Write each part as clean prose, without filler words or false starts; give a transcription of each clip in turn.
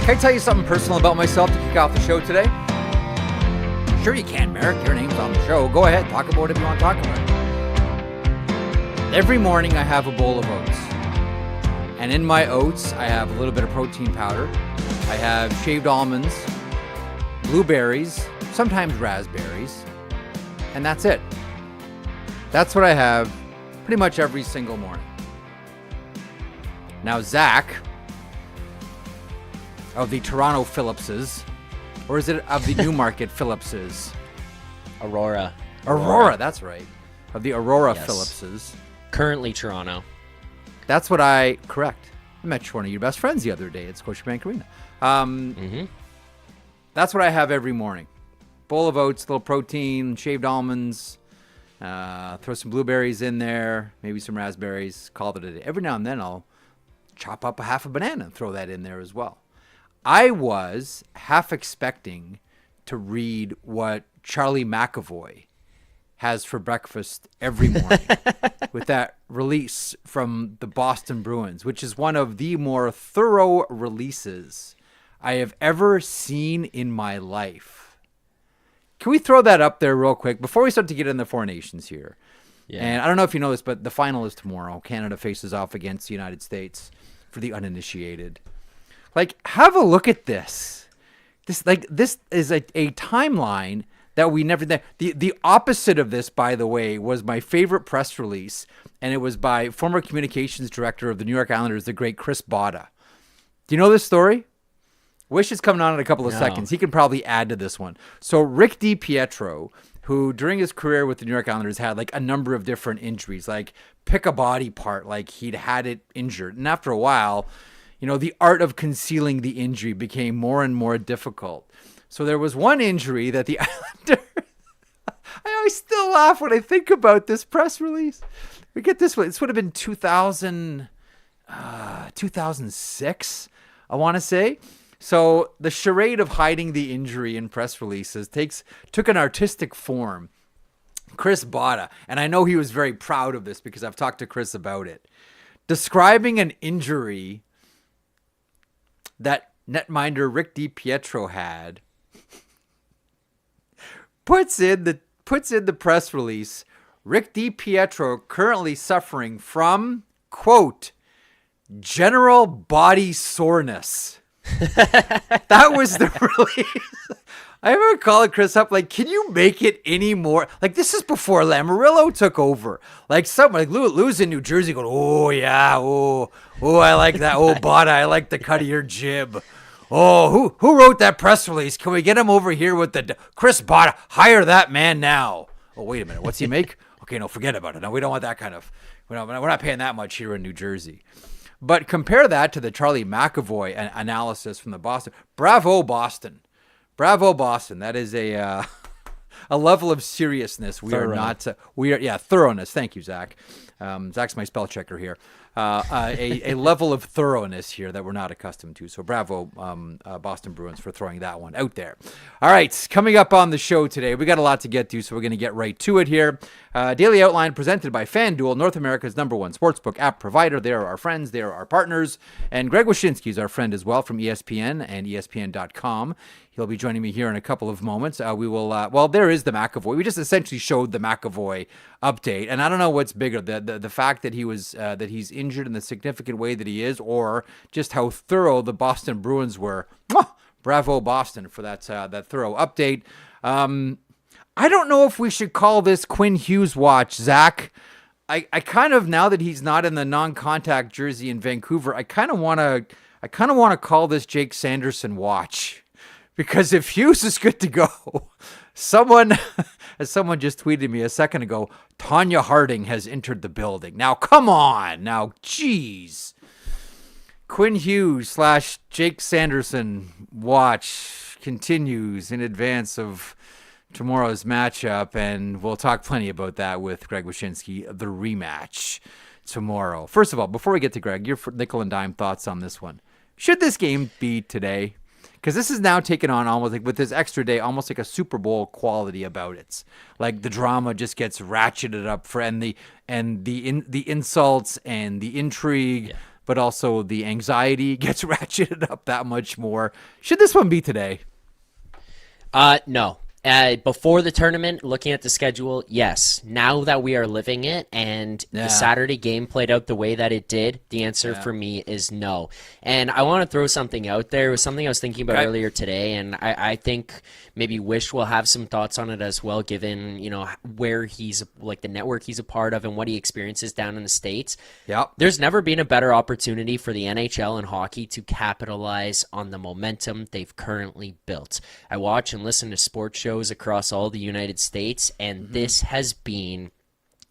Can I tell you something personal about myself to kick off the show today? Sure you can, Marek. Your name's on the show. Go ahead. Talk about whatever you want to talk about. Every morning I have a bowl of oats. And in my oats, I have a little bit of protein powder. I have shaved almonds, blueberries, sometimes raspberries, and that's it. That's what I have pretty much every single morning. Now, Zach, of the Toronto Phillipses, or is it of the Newmarket Phillipses? Aurora, that's right. Of the Aurora Yes. Phillipses. Currently Toronto. Correct. I met one of your best friends the other day at Scotiabank Arena. That's what I have every morning. Bowl of oats, little protein, shaved almonds, throw some blueberries in there, maybe some raspberries, call it a day. Every now and then I'll chop up a half a banana and throw that in there as well. I was half expecting to read what Charlie McAvoy has for breakfast every morning with that release from the Boston Bruins, which is one of the more thorough releases I have ever seen in my life. Can we throw that up there real quick before we start to get in the Four Nations here? Yeah. And I don't know if you know this, but the final is tomorrow. Canada faces off against the United States for the uninitiated. Like, have a look at this. This is a timeline that we never. The opposite of this, by the way, was my favorite press release, and it was by former communications director of the New York Islanders, the great Chris Botta. Do you know this story? Wish is coming on in a couple of seconds. He can probably add to this one. So Rick DiPietro, who during his career with the New York Islanders had like a number of different injuries, like pick a body part, like he'd had it injured, and after a while, you know, the art of concealing the injury became more and more difficult. So there was one injury that the Islanders... I always still laugh when I think about this press release. We get this one. This would have been 2006, I want to say. So the charade of hiding the injury in press releases took an artistic form. Chris Botta, and I know he was very proud of this because I've talked to Chris about it, describing an injury that netminder Rick DiPietro had, puts in the press release, Rick DiPietro currently suffering from, quote, general body soreness. That was the release. I remember calling Chris up, like, can you make it any more? Like, this is before Lamoriello took over. Like, someone, like Lou's in New Jersey going, oh, yeah, oh, I like that. Oh, Botta, I like the cut of your jib. Oh, who wrote that press release? Can we get him over here with the Chris Botta? Hire that man now. Oh, wait a minute. What's he make? Okay, no, forget about it. No, we don't want that kind of, we're not paying that much here in New Jersey. But compare that to the Charlie McAvoy analysis from the Boston. Bravo, Boston. Bravo, Boston. That is a level of seriousness thoroughness. Thank you, Zach. Zach's my spell checker here. A level of thoroughness here that we're not accustomed to. So bravo, Boston Bruins, for throwing that one out there. All right, coming up on the show today, we got a lot to get to, so we're going to get right to it here. Daily Outline presented by FanDuel, North America's #1 sportsbook app provider. They are our friends. They are our partners. And Greg Wyshynski is our friend as well from ESPN and ESPN.com. He'll be joining me here in a couple of moments. We will, there is the McAvoy. We just essentially showed the McAvoy update. And I don't know what's bigger, the fact that that he's injured in the significant way that he is, or just how thorough the Boston Bruins were. Bravo, Boston, for that thorough update. I don't know if we should call this Quinn Hughes watch, Zach. I kind of, now that he's not in the non-contact jersey in Vancouver, I kind of want to call this Jake Sanderson watch. Because if Hughes is good to go, someone just tweeted me a second ago, Tanya Harding has entered the building. Now, come on. Now, geez. Quinn Hughes / Jake Sanderson watch continues in advance of tomorrow's matchup, and we'll talk plenty about that with Greg Wyshynski, the rematch tomorrow. First of all, before we get to Greg, your nickel and dime thoughts on this one. Should this game be today? Because this is now taken on almost like, with this extra day, almost like a Super Bowl quality about it. Like the drama just gets ratcheted up for, and the insults and the intrigue, but also the anxiety gets ratcheted up that much more. Should this one be today? No. Before the tournament, looking at the schedule, yes. Now that we are living it and the Saturday game played out the way that it did, the answer for me is no. And I want to throw something out there. It was something I was thinking about earlier today, and I think maybe Wish will have some thoughts on it as well, given, where he's, like, the network he's a part of and what he experiences down in the States. Yep. There's never been a better opportunity for the NHL and hockey to capitalize on the momentum they've currently built. I watch and listen to sports shows across all the United States, and this has been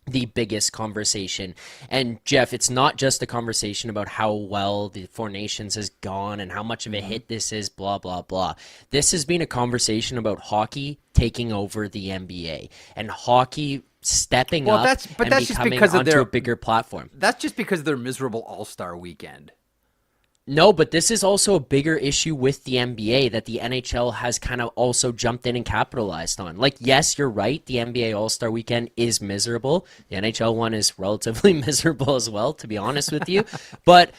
the biggest conversation. And Jeff, it's not just a conversation about how well the Four Nations has gone and how much of a hit this is, blah, blah, blah. This has been a conversation about hockey taking over the NBA and hockey stepping up and becoming onto a bigger platform. That's just because of their miserable All-Star weekend. No, but this is also a bigger issue with the NBA that the NHL has kind of also jumped in and capitalized on. Like, yes, you're right. The NBA All-Star Weekend is miserable. The NHL one is relatively miserable as well, to be honest with you. But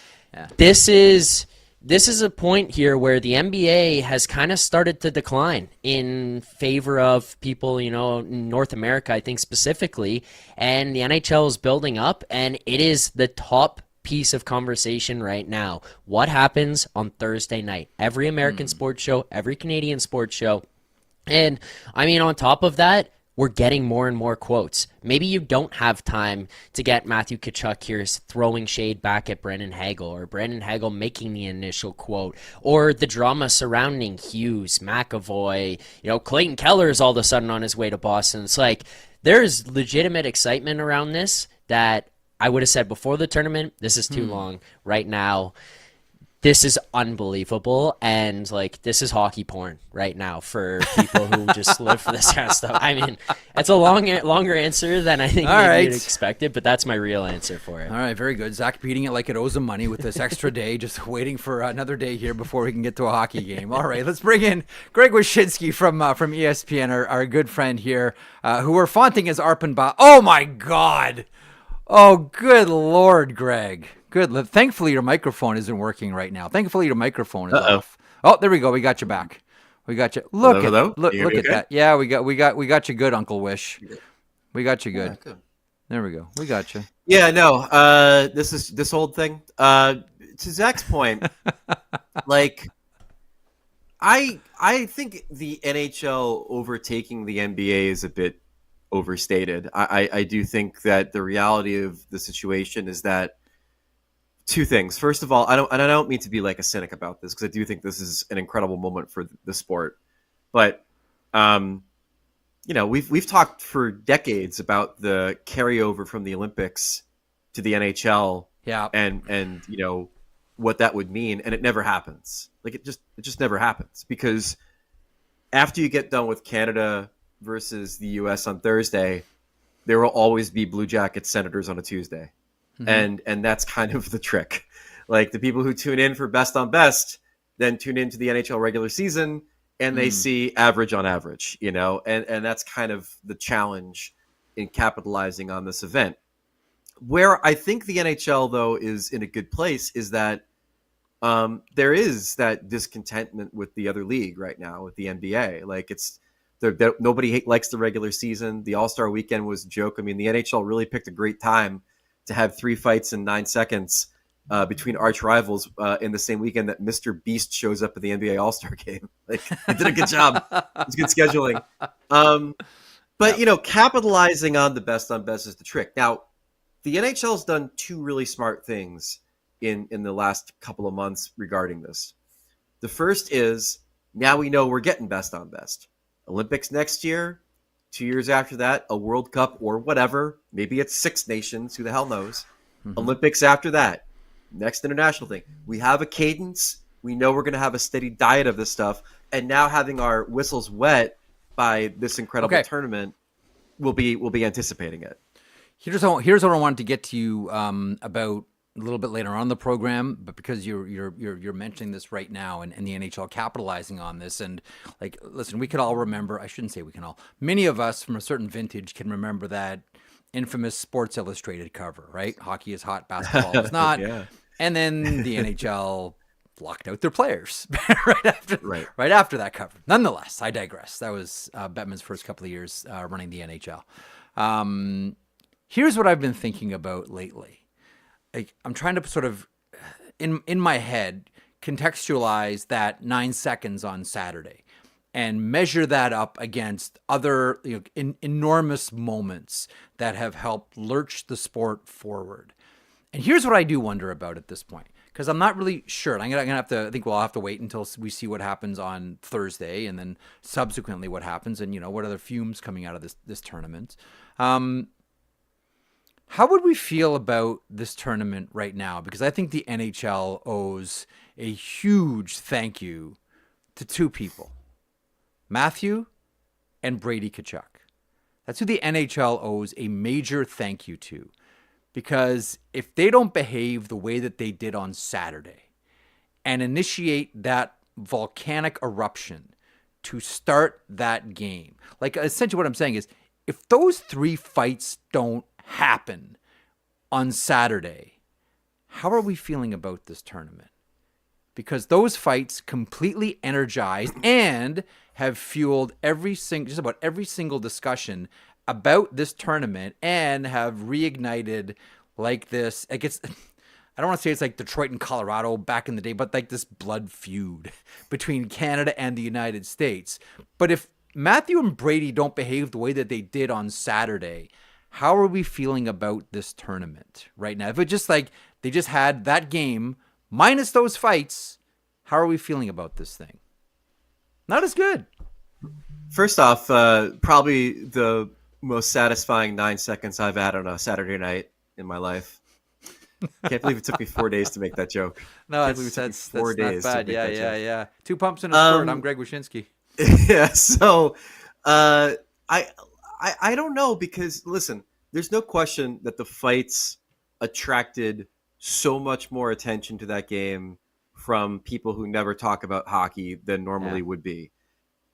this is a point here where the NBA has kind of started to decline in favor of people, in North America, I think specifically. And the NHL is building up, and it is the top piece of conversation right now. What happens on Thursday night? Every American sports show, every Canadian sports show. And I mean, on top of that, we're getting more and more quotes. Maybe you don't have time to get Matthew Tkachuk here throwing shade back at Brendan Hagel, or Brendan Hagel making the initial quote, or the drama surrounding Hughes, McAvoy, Clayton Keller is all of a sudden on his way to Boston. It's like, there's legitimate excitement around this that I would have said before the tournament, this is too long. Right now, this is unbelievable, and like, this is hockey porn right now for people who just live for this kind of stuff. I mean, it's a longer answer than I think you'd expected, but that's my real answer for it. All right, very good. Zach beating it like it owes him money with this extra day, just waiting for another day here before we can get to a hockey game. All right, let's bring in Greg Wyshynski from ESPN, our good friend here, who we're fonting as Arpenbach. Oh my God! Oh, good Lord, Greg. Good. Thankfully, your microphone isn't working right now. Thankfully, your microphone is off. Oh, there we go. We got you back. We got you. Look at that. Yeah, we got you good, Uncle Wish. We got you good. Good. There we go. We got you. Yeah, no. This old thing. To Zach's point, like, I think the NHL overtaking the NBA is a bit overstated. I do think that the reality of the situation is that two things. First of all, I don't mean to be like a cynic about this, because I do think this is an incredible moment for the sport. But we've talked for decades about the carryover from the Olympics to the NHL, and what that would mean, and it never happens. Like, it just never happens, because after you get done with Canada versus the U.S. on Thursday, there will always be Blue Jackets Senators on a Tuesday. And that's kind of the trick. Like, the people who tune in for best on best then tune into the NHL regular season, and they see average on average, and that's kind of the challenge in capitalizing on this event. Where I think the NHL, though, is in a good place is that there is that discontentment with the other league right now, with the NBA. Like, nobody likes the regular season. The All-Star weekend was a joke. I mean, the NHL really picked a great time to have 3 fights in 9 seconds between arch rivals in the same weekend that Mr. Beast shows up at the NBA All-Star game. Like, they did a good job. It was good scheduling. But capitalizing on the best on best is the trick. Now, the NHL's done two really smart things in the last couple of months regarding this. The first is, now we know we're getting best on best. Olympics next year, 2 years after that, a World Cup or whatever. Maybe it's 6 nations. Who the hell knows? Olympics after that. Next international thing. We have a cadence. We know we're going to have a steady diet of this stuff. And now having our whistles wet by this incredible tournament, we'll be anticipating it. Here's what I wanted to get to you about a little bit later on in the program, but because you're mentioning this right now, and the NHL capitalizing on this, and like, listen, we could all remember, I shouldn't say we can all, many of us from a certain vintage can remember that infamous Sports Illustrated cover, right? Hockey is hot, basketball is not. And then the NHL locked out their players right after that cover. Nonetheless, I digress. That was Bettman's first couple of years running the NHL. Here's what I've been thinking about lately. I'm trying to sort of, in my head, contextualize that 9 seconds on Saturday and measure that up against other enormous moments that have helped lurch the sport forward. And here's what I do wonder about at this point, because I'm not really sure. I'm gonna have to. I think we'll have to wait until we see what happens on Thursday, and then subsequently what happens, and what other fumes coming out of this tournament. How would we feel about this tournament right now? Because I think the NHL owes a huge thank you to two people, Matthew and Brady Tkachuk. That's who the NHL owes a major thank you to. Because if they don't behave the way that they did on Saturday and initiate that volcanic eruption to start that game, like essentially what I'm saying is, if those 3 fights don't happen on Saturday, how are we feeling about this tournament? Because those fights completely energized and have fueled just about every single discussion about this tournament and have reignited like this. I don't want to say it's like Detroit and Colorado back in the day, but like this blood feud between Canada and the United States. But if Matthew and Brady don't behave the way that they did on Saturday, how are we feeling about this tournament right now? If it just like they just had that game minus those fights, how are we feeling about this thing? Not as good. First off, probably the most satisfying 9 seconds I've had on a Saturday night in my life. Can't believe it took me 4 days to make that joke. No, that's 4 days. Not bad. Yeah. 2 pumps in a squirt. I'm Greg Wyshynski. Yeah. So, I don't know, because listen, there's no question that the fights attracted so much more attention to that game from people who never talk about hockey than normally would be.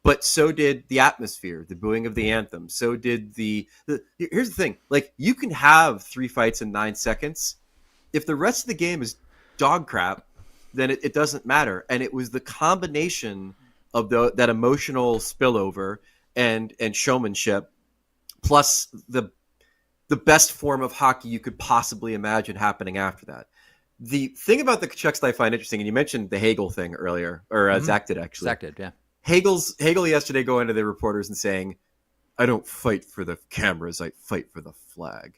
But so did the atmosphere, the booing of the anthem. So did here's the thing. Like, you can have 3 fights in 9 seconds. If the rest of the game is dog crap, then it doesn't matter. And it was the combination of that emotional spillover and showmanship, plus the best form of hockey you could possibly imagine happening after that. The thing about the Tkachuks that I find interesting, and you mentioned the Hagel thing earlier, or Zach did actually. Zach did, yeah. Hagel yesterday going to the reporters and saying, "I don't fight for the cameras, I fight for the flag."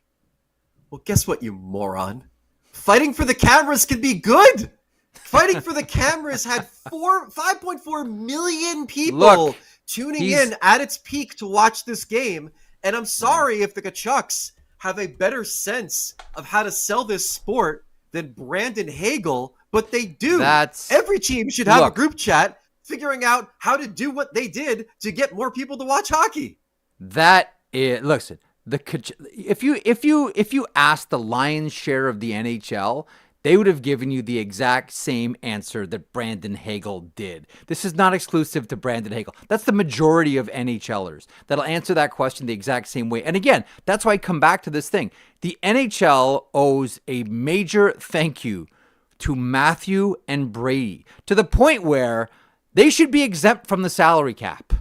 Well, guess what, you moron? Fighting for the cameras can be good. Fighting for the cameras had 5.4 million people tuning in at its peak to watch this game. And I'm sorry if the Tkachuks have a better sense of how to sell this sport than Brandon Hagel, but they do. Every team should have a group chat figuring out how to do what they did to get more people to watch hockey. Listen, if you asked the lion's share of the NHL, they would have given you the exact same answer that Brandon Hagel did. This is not exclusive to Brandon Hagel. That's the majority of NHLers that'll answer that question the exact same way. And again, that's why I come back to this thing. The NHL owes a major thank you to Matthew and Brady, to the point where they should be exempt from the salary cap.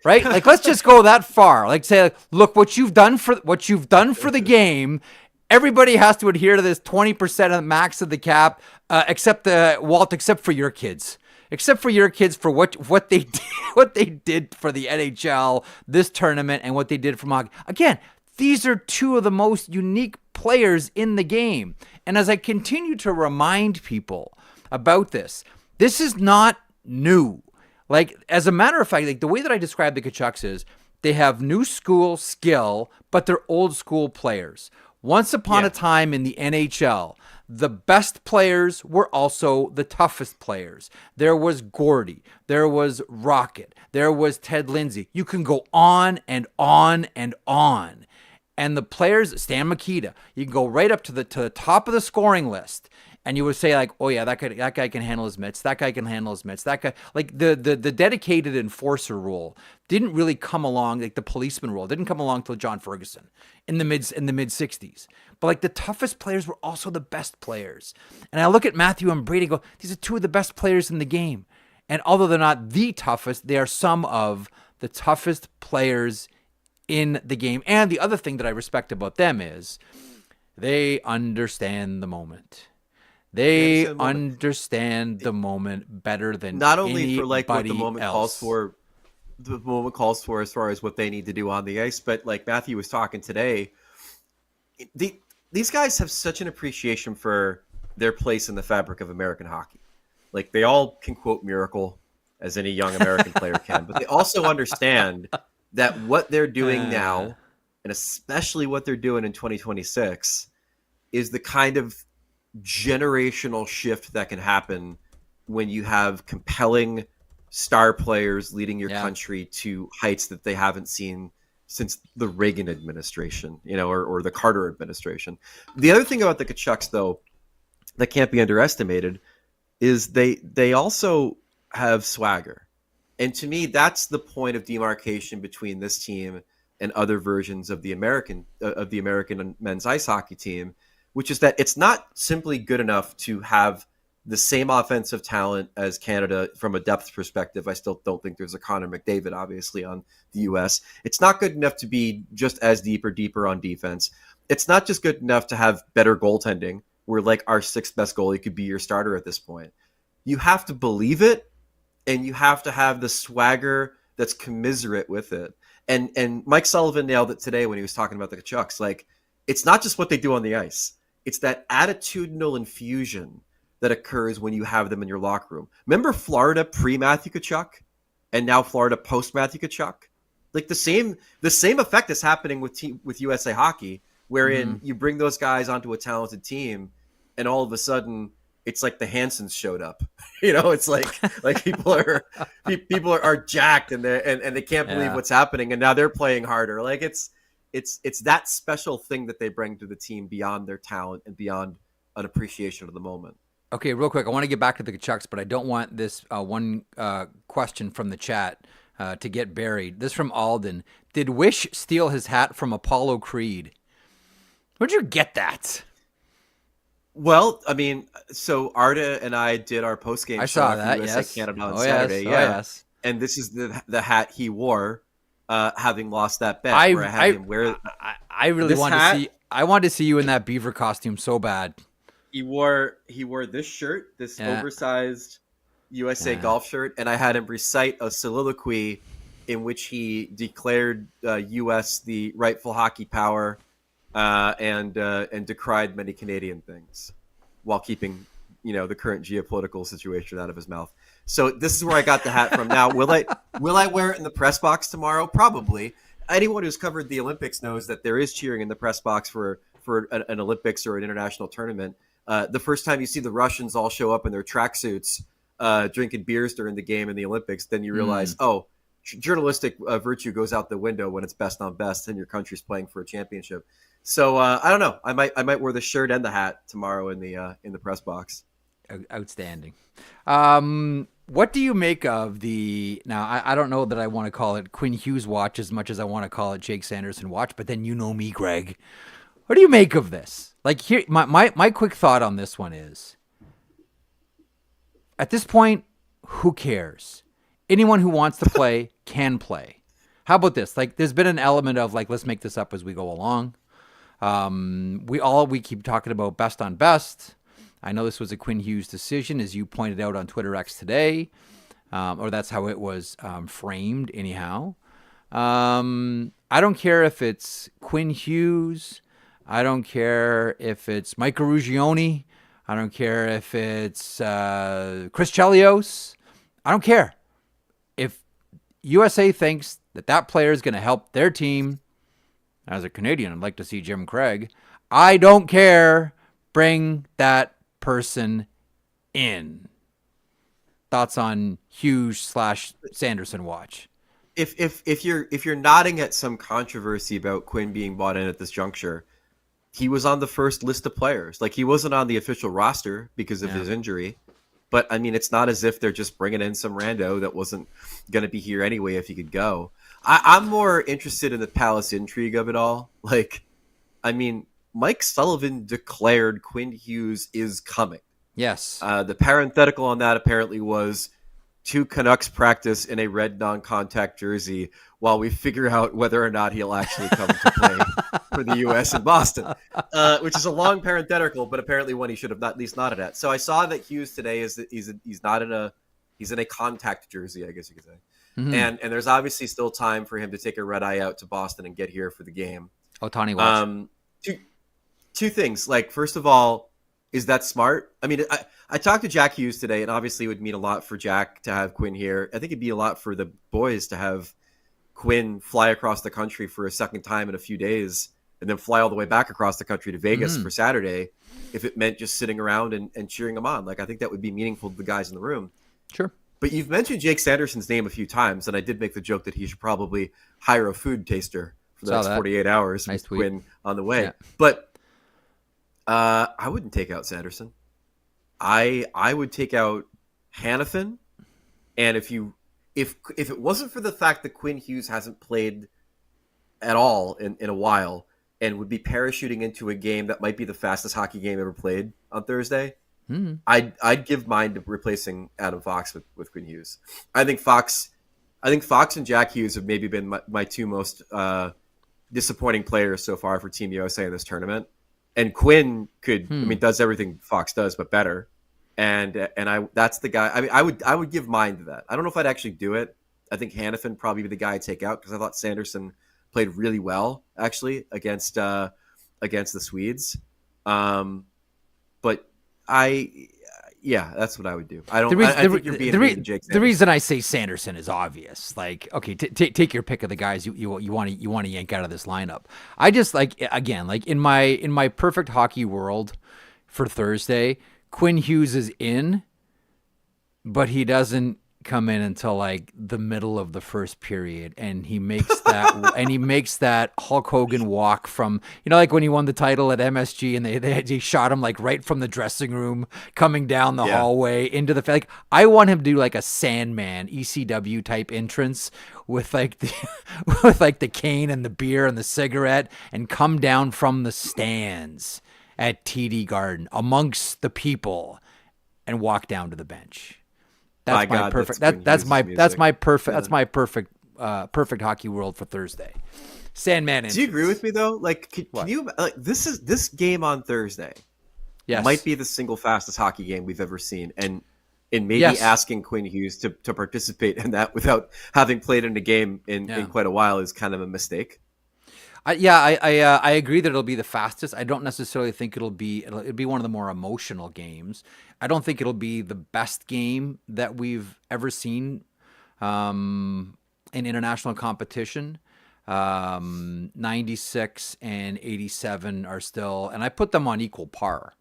Right? Like, let's just go that far. Like, say, look, what you've done for the game, everybody has to adhere to this 20% of the max of the cap, except for your kids. Except for your kids, for what they did for the NHL, this tournament, and what they did for hockey. Again, these are two of the most unique players in the game. And as I continue to remind people about this is not new. Like, as a matter of fact, like, the way that I describe the Tkachuks is they have new school skill, but they're old school players. Once upon a time in the NHL, the best players were also the toughest players. There was Gordy. There was Rocket. There was Ted Lindsay. You can go on and on and on. And the players, Stan Mikita, you can go right up to the top of the scoring list. and you would say like, oh yeah, that guy can handle his mitts. That guy can handle his mitts. That guy, like the dedicated enforcer rule didn't really come along. Like the policeman rule didn't come along till John Ferguson in the mid '60s. But like the toughest players were also the best players. And I look at Matthew and Brady and go, these are two of the best players in the game. And although they're not the toughest, they are some of the toughest players in the game. And the other thing that I respect about them is they understand the moment. They understand the moment better than not only for like what the moment calls for, as far as what they need to do on the ice, but like Matthew was talking today, these guys have such an appreciation for their place in the fabric of American hockey. Like they all can quote Miracle, as any young American player can, but they also understand that what they're doing now, and especially what they're doing in 2026, is the kind of generational shift that can happen when you have compelling star players leading your country to heights that they haven't seen since the Reagan administration, or the Carter administration. The other thing about the Tkachuks, though, that can't be underestimated is they also have swagger. And to me, that's the point of demarcation between this team and other versions of the American men's ice hockey team, which is that it's not simply good enough to have the same offensive talent as Canada from a depth perspective. I still don't think there's a Connor McDavid, obviously, on the U.S. It's not good enough to be just as deep or deeper on defense. It's not just good enough to have better goaltending, where like our sixth best goalie could be your starter at this point. You have to believe it, and you have to have the swagger that's commiserate with it. And Mike Sullivan nailed it today when he was talking about the Tkachuks. Like, it's not just what they do on the ice. It's that attitudinal infusion that occurs when you have them in your locker room. Remember Florida pre-Matthew Tkachuk and now Florida post-Matthew Tkachuk? Like the same effect is happening with USA Hockey, wherein you bring those guys onto a talented team and all of a sudden it's like the Hansons showed up. It's like people are jacked and they can't believe what's happening, and now they're playing harder. Like it's that special thing that they bring to the team beyond their talent and beyond an appreciation of the moment. Okay, real quick, I want to get back to the Tkachuks, but I don't want this one question from the chat to get buried. This from Alden. Did Wish steal his hat from Apollo Creed? Where'd you get that? Well, I mean, so Arda and I did our post-game show saw that, USA yes. Canada on Saturday. Yes. Yes. And this is the hat he wore, having lost that bet. I had him wear. I really wanted to see. I wanted to see you in that beaver costume so bad. He wore this shirt, this oversized USA golf shirt, and I had him recite a soliloquy in which he declared U.S. the rightful hockey power and decried many Canadian things, while keeping the current geopolitical situation out of his mouth. So this is where I got the hat from. Now, will I wear it in the press box tomorrow? Probably. Anyone who's covered the Olympics knows that there is cheering in the press box for an Olympics or an international tournament. The first time you see the Russians all show up in their tracksuits, drinking beers during the game in the Olympics, then you realize, journalistic virtue goes out the window when it's best on best and your country's playing for a championship. So I don't know. I might wear the shirt and the hat tomorrow in the press box. Outstanding. What do you make of the? Now I don't know that I want to call it Quinn Hughes watch as much as I want to call it Jake Sanderson watch. But then you know me, Greg. What do you make of this? Like here, my quick thought on this one is, at this point, who cares? Anyone who wants to play can play. How about this? Like, there's been an element of like, let's make this up as we go along. We keep talking about best on best. I know this was a Quinn Hughes decision, as you pointed out on Twitter X today, or that's how it was framed anyhow. I don't care if it's Quinn Hughes. I don't care if it's Mike Rugioni. I don't care if it's Chris Chelios. I don't care. If USA thinks that player is going to help their team, as a Canadian, I'd like to see Jim Craig. I don't care. Bring that person in. Thoughts on Hughes/Sanderson watch? If you're nodding at some controversy about Quinn being bought in at this juncture, he was on the first list of players. Like, he wasn't on the official roster because of his injury. But, I mean, it's not as if they're just bringing in some rando that wasn't going to be here anyway if he could go. I'm more interested in the Palace intrigue of it all. Like, I mean, Mike Sullivan declared Quinn Hughes is coming. Yes. The parenthetical on that apparently was 2 Canucks practice in a red non-contact jersey while we figure out whether or not he'll actually come to play for the U.S. in Boston, which is a long parenthetical, but apparently one he should have at least nodded at. So I saw that Hughes today is that he's in a contact jersey, I guess you could say. Mm-hmm. And there's obviously still time for him to take a red eye out to Boston and get here for the game. Ohtani watch. Two things. Like, first of all, is that smart? I mean, I talked to Jack Hughes today, and obviously it would mean a lot for Jack to have Quinn here. I think it'd be a lot for the boys to have Quinn fly across the country for a second time in a few days and then fly all the way back across the country to Vegas for Saturday if it meant just sitting around and cheering him on. Like, I think that would be meaningful to the guys in the room. Sure. But you've mentioned Jake Sanderson's name a few times, and I did make the joke that he should probably hire a food taster for the next 48 hours with Quinn on the way. Yeah. But I wouldn't take out Sanderson. I would take out Hanifin, and if it wasn't for the fact that Quinn Hughes hasn't played at all in a while and would be parachuting into a game that might be the fastest hockey game ever played on Thursday, I'd give mine to replacing Adam Fox with Quinn Hughes. I think Fox and Jack Hughes have maybe been my 2 most disappointing players so far for Team USA in this tournament. And Quinn does everything Fox does, but better. And that's the guy. I mean, I would give mine to that. I don't know if I'd actually do it. I think Hanifin probably be the guy I'd take out because I thought Sanderson played really well actually against the Swedes. But that's what I would do. I don't. I think you're being mean to Jake Sanderson. The reason I say Sanderson is obvious. Like, okay, take your pick of the guys you want to yank out of this lineup. I just like in my perfect hockey world for Thursday, Quinn Hughes is in, but he doesn't come in until like the middle of the first period, and he makes that Hulk Hogan walk from, like when he won the title at MSG and they shot him like right from the dressing room coming down the hallway into the, like, I want him to do like a Sandman ECW type entrance with like the cane and the beer and the cigarette and come down from the stands at TD Garden amongst the people and walk down to the bench. That's my perfect. That's my perfect hockey world for Thursday. Sandman. Do you agree with me though? Like, can you like this game on Thursday? Yes. Might be the single fastest hockey game we've ever seen, and maybe asking Quinn Hughes to participate in that without having played in a game in quite a while is kind of a mistake. I agree that it'll be the fastest. I don't necessarily think it'll be one of the more emotional games. I don't think it'll be the best game that we've ever seen in international competition. 96 and 87 are still, and I put them on equal par,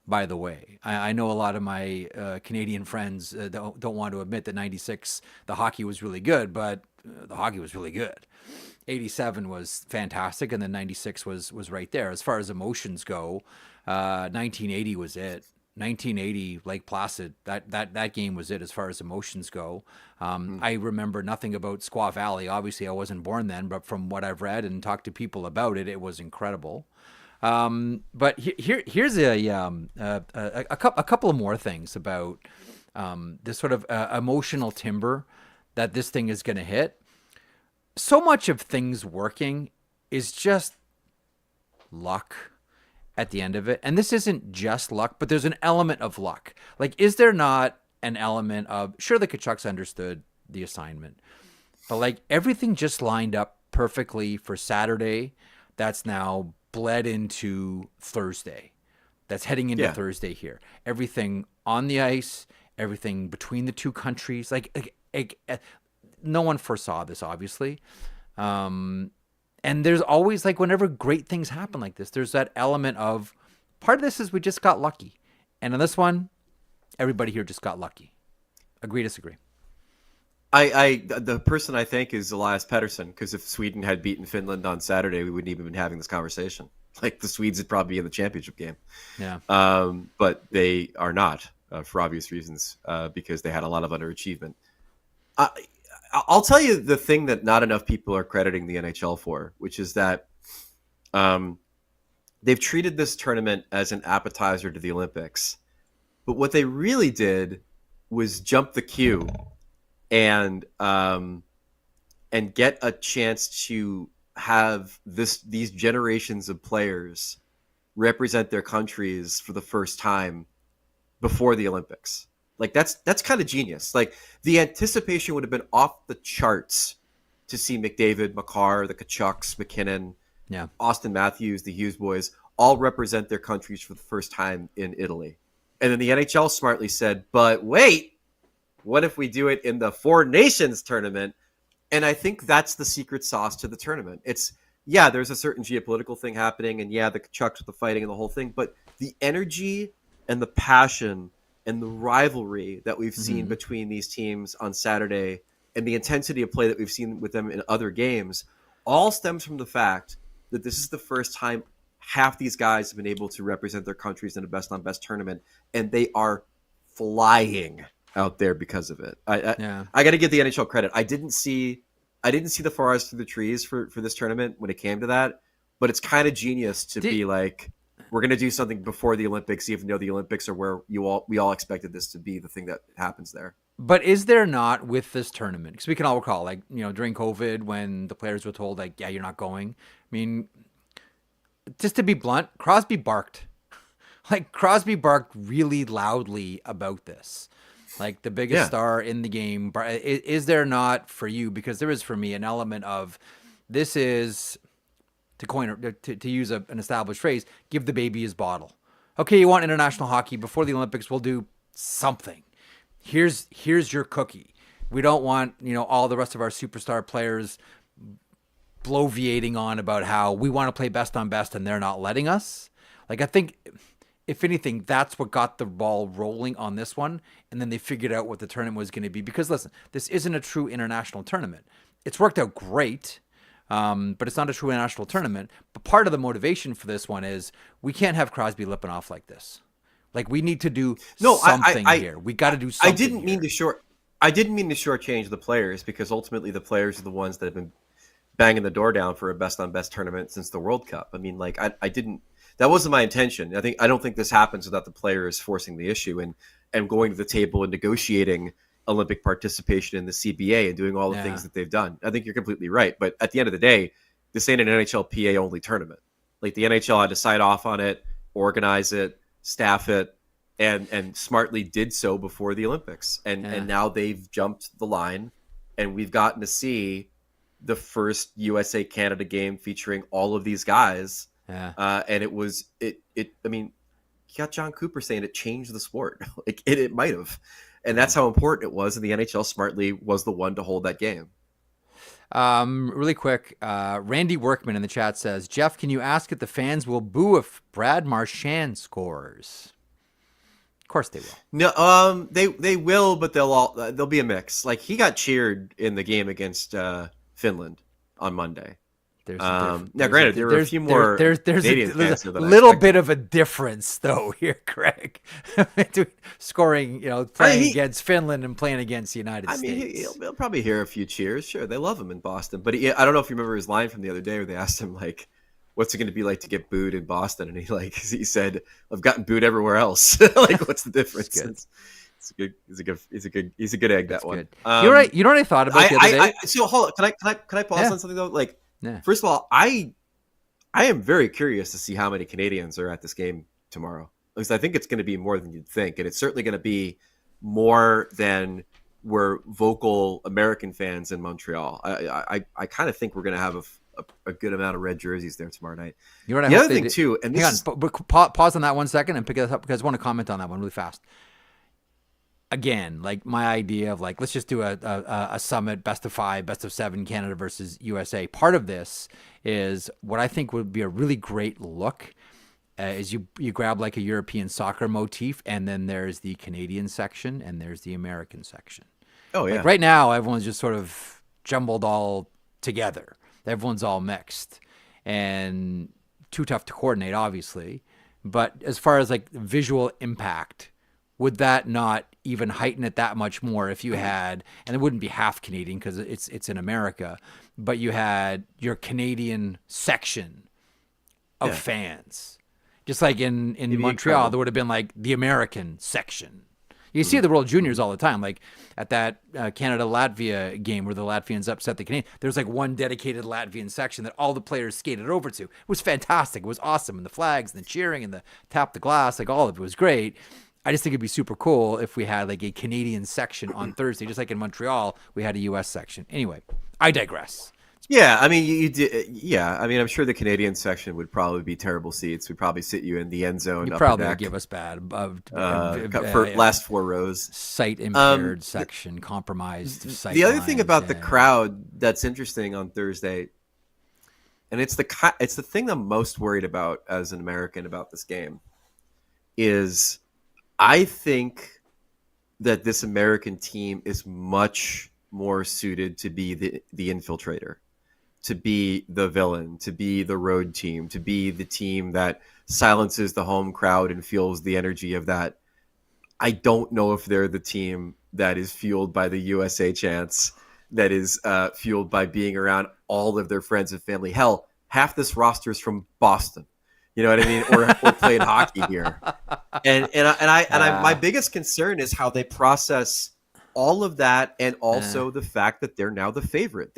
by the way. I know a lot of my Canadian friends don't want to admit that 96, the hockey was really good, but the hockey was really good. 87 was fantastic, and then 96 was right there. As far as emotions go, 1980 was it. 1980, Lake Placid, that game was it as far as emotions go. I remember nothing about Squaw Valley. Obviously, I wasn't born then, but from what I've read and talked to people about it, it was incredible. But here's a couple of more things about this sort of emotional timber that this thing is going to hit. So much of things working is just luck at the end of it. And this isn't just luck, but there's an element of luck. Like, is there not an element of, sure, the Kachucks understood the assignment, but like everything just lined up perfectly for Saturday. That's now bled into Thursday. That's heading into Thursday here. Everything on the ice, everything between the two countries, like no one foresaw this, obviously. And there's always, like, whenever great things happen like this, there's that element of, part of this is we just got lucky. And on this one, everybody here just got lucky. Agree, disagree? The person I think is Elias Pettersson, because if Sweden had beaten Finland on Saturday, we wouldn't even been having this conversation. Like the Swedes would probably be in the championship game. Yeah. But they are not for obvious reasons because they had a lot of underachievement. I'll tell you the thing that not enough people are crediting the NHL for, which is that they've treated this tournament as an appetizer to the Olympics. But what they really did was jump the queue and get a chance to have these generations of players represent their countries for the first time before the Olympics. Like that's kind of genius. Like the anticipation would have been off the charts to see McDavid, Makar, the Kachucks, McKinnon, Austin Matthews, the Hughes boys all represent their countries for the first time in Italy. And then the NHL smartly said, but wait, what if we do it in the Four Nations tournament? And I think that's the secret sauce to the tournament. It's, there's a certain geopolitical thing happening, and the Kachucks with the fighting and the whole thing, but the energy and the passion and the rivalry that we've seen between these teams on Saturday and the intensity of play that we've seen with them in other games all stems from the fact that this is the first time half these guys have been able to represent their countries in a best-on-best tournament, and they are flying out there because of it. I got to give the NHL credit. I didn't see the forest through the trees for this tournament when it came to that, but it's kind of genius to be like, we're going to do something before the Olympics, even though the Olympics are where we all expected this to be the thing that happens there. But is there not with this tournament? Because we can all recall, like, during COVID when the players were told, like, you're not going. I mean, just to be blunt, Crosby barked. Like, Crosby barked really loudly about this. Like, the biggest star in the game. Is there not for you? Because there is for me an element of this is, to use an established phrase, give the baby his bottle. Okay, you want international hockey. Before the Olympics, we'll do something. Here's your cookie. We don't want, all the rest of our superstar players bloviating on about how we want to play best on best and they're not letting us. Like, I think, if anything, that's what got the ball rolling on this one. And then they figured out what the tournament was going to be. Because, listen, this isn't a true international tournament. It's worked out great, but it's not a true international tournament. But part of the motivation for this one is we can't have Crosby lipping off like this. Like, we need to do something here. We got to do something. I didn't mean to shortchange the players, because ultimately the players are the ones that have been banging the door down for a best-on-best tournament since the World Cup. I mean, like, I didn't. That wasn't my intention. I don't think this happens without the players forcing the issue and going to the table and negotiating Olympic participation in the CBA and doing all the things that they've done. I think you're completely right. But at the end of the day, this ain't an NHLPA only tournament. Like, the NHL had to sign off on it, organize it, staff it, and smartly did so before the Olympics. And now they've jumped the line, and we've gotten to see the first USA Canada game featuring all of these guys. And I mean, you got John Cooper saying it changed the sport. Like, it might have. And that's how important it was. And the NHL smartly was the one to hold that game. Really quick, Randy Workman in the chat says, Jeff, can you ask if the fans will boo if Brad Marchand scores? Of course they will. No, they will, but there'll be a mix. Like, he got cheered in the game against Finland on Monday. Now, granted, there were a few more. There's a little bit of a difference, though, here, Greg, between scoring, playing against Finland and playing against the United States. He'll probably hear a few cheers. Sure, they love him in Boston. But I don't know if you remember his line from the other day where they asked him, like, what's it going to be like to get booed in Boston? And he said, I've gotten booed everywhere else. Like, what's the difference? He's a good egg. That one. You know what I thought about the other day? So hold on. Can I pause on something though? Like, first of all, I am very curious to see how many Canadians are at this game tomorrow. Because I think it's going to be more than you'd think, and it's certainly going to be more than were vocal American fans in Montreal. I kind of think we're going to have a good amount of red jerseys there tomorrow night. You know what the other thing too, and hang on, pause on that 1 second and pick it up, because I want to comment on that one really fast. Again, like, my idea of, like, let's just do a summit, best of 5, best of 7, Canada versus USA. Part of this is what I think would be a really great look is you grab, like, a European soccer motif, and then there's the Canadian section and there's the American section. Oh, yeah. Like, right now, everyone's just sort of jumbled all together. Everyone's all mixed. And too tough to coordinate, obviously. But as far as like visual impact, would that not even heighten it that much more if you had, and it wouldn't be half Canadian because it's in America, but you had your Canadian section of fans. Just like in Montreal, there would have been like the American section. You see the World Juniors all the time, like at that Canada-Latvia game where the Latvians upset the Canadians. There's like one dedicated Latvian section that all the players skated over to. It was fantastic. It was awesome. And the flags and the cheering and the tap the glass, like all of it was great. I just think it'd be super cool if we had like a Canadian section on Thursday, just like in Montreal, we had a U.S. section. Anyway, I digress. Yeah, I mean, you did. Yeah, I mean, I'm sure the Canadian section would probably be terrible seats. We'd probably sit you in the end zone. You probably would give us bad for last 4 rows. Sight impaired section, compromised sight. The other thing about the crowd that's interesting on Thursday, and it's the thing I'm most worried about as an American about this game, is I think that this American team is much more suited to be the infiltrator, to be the villain, to be the road team, to be the team that silences the home crowd and feels the energy of that. I don't know if they're the team that is fueled by the USA chants, that is fueled by being around all of their friends and family. Hell, half this roster is from Boston. You know what I mean? Or playing hockey here. And my biggest concern is how they process all of that, and also the fact that they're now the favorite.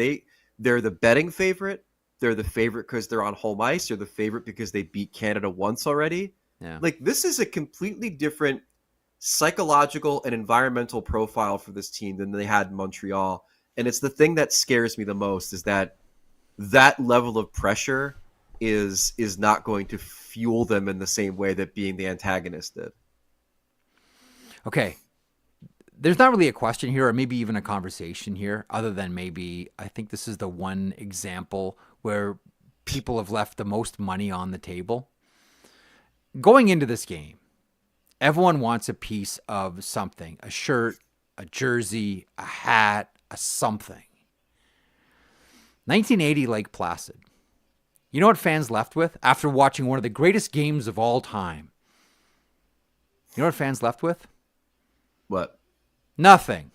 They're the betting favorite. They're the favorite because they're on home ice. They're the favorite because they beat Canada once already. Yeah. Like, this is a completely different psychological and environmental profile for this team than they had in Montreal. And it's the thing that scares me the most, is that level of pressure is not going to fuel them in the same way that being the antagonist did. Okay. There's not really a question here, or maybe even a conversation here, other than maybe I think this is the one example where people have left the most money on the table. Going into this game, everyone wants a piece of something, a shirt, a jersey, a hat, a something. 1980 Lake Placid. You know what fans left with after watching one of the greatest games of all time? You know what fans left with? What? Nothing.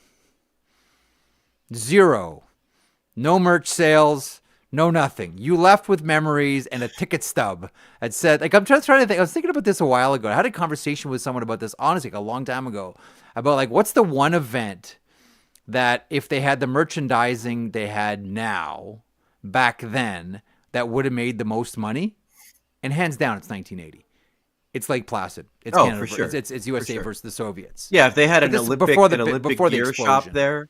Zero. No merch sales. No nothing. You left with memories and a ticket stub that said, like, I'm trying to think. I was thinking about this a while ago. I had a conversation with someone about this, honestly, like a long time ago, about like, what's the one event that if they had the merchandising they had now, back then, that would have made the most money? And hands down, it's 1980. It's Lake Placid. It's Canada. For sure. It's USA versus the Soviets. Yeah, if they had an Olympic gear shop there.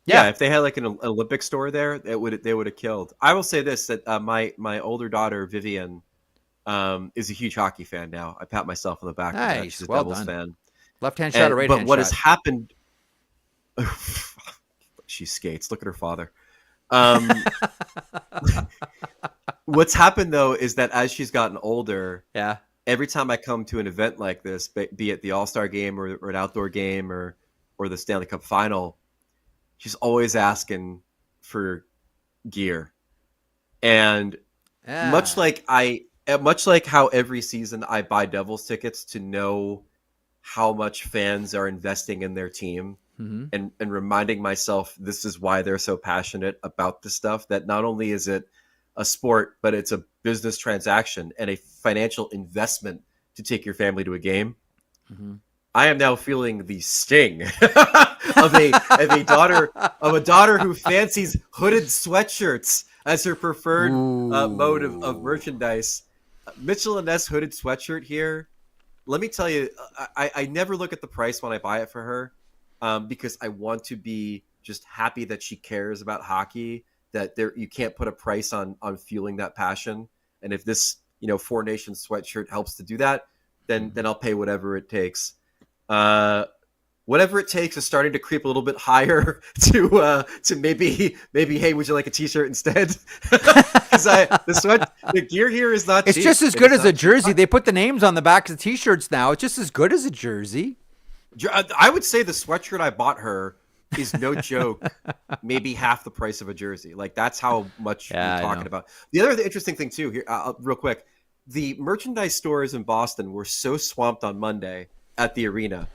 Yeah, if they had like an Olympic store there, they would have killed. I will say this, that my older daughter Vivian is a huge hockey fan now. I pat myself on the back. Nice, she's a well Devils done. fan. Left-hand shot or right-hand shot? But what has happened? She skates. Look at her father. What's happened though is that as she's gotten older, every time I come to an event like this, be it the All-Star game or an outdoor game or the Stanley Cup final, she's always asking for gear. And much like how every season I buy Devils tickets to know how much fans are investing in their team, and reminding myself this is why they're so passionate about this stuff, that not only is it a sport, but it's a business transaction and a financial investment to take your family to a game. I am now feeling the sting of a daughter who fancies hooded sweatshirts as her preferred mode of merchandise. Mitchell & Ness hooded sweatshirt here. Let me tell you, I never look at the price when I buy it for her, because I want to be just happy that she cares about hockey, that you can't put a price on fueling that passion. And if this, Four Nations sweatshirt helps to do that, then I'll pay whatever it takes. Whatever it takes is starting to creep a little bit higher to maybe, hey, would you like a t-shirt instead? Because the gear here is not cheap. It's just as good as a jersey. They put the names on the back of the t-shirts now. It's just as good as a jersey. I would say the sweatshirt I bought her is no joke, maybe half the price of a jersey. Like, that's how much we're talking about. The other interesting thing too here, real quick, the merchandise stores in Boston were so swamped on Monday at the arena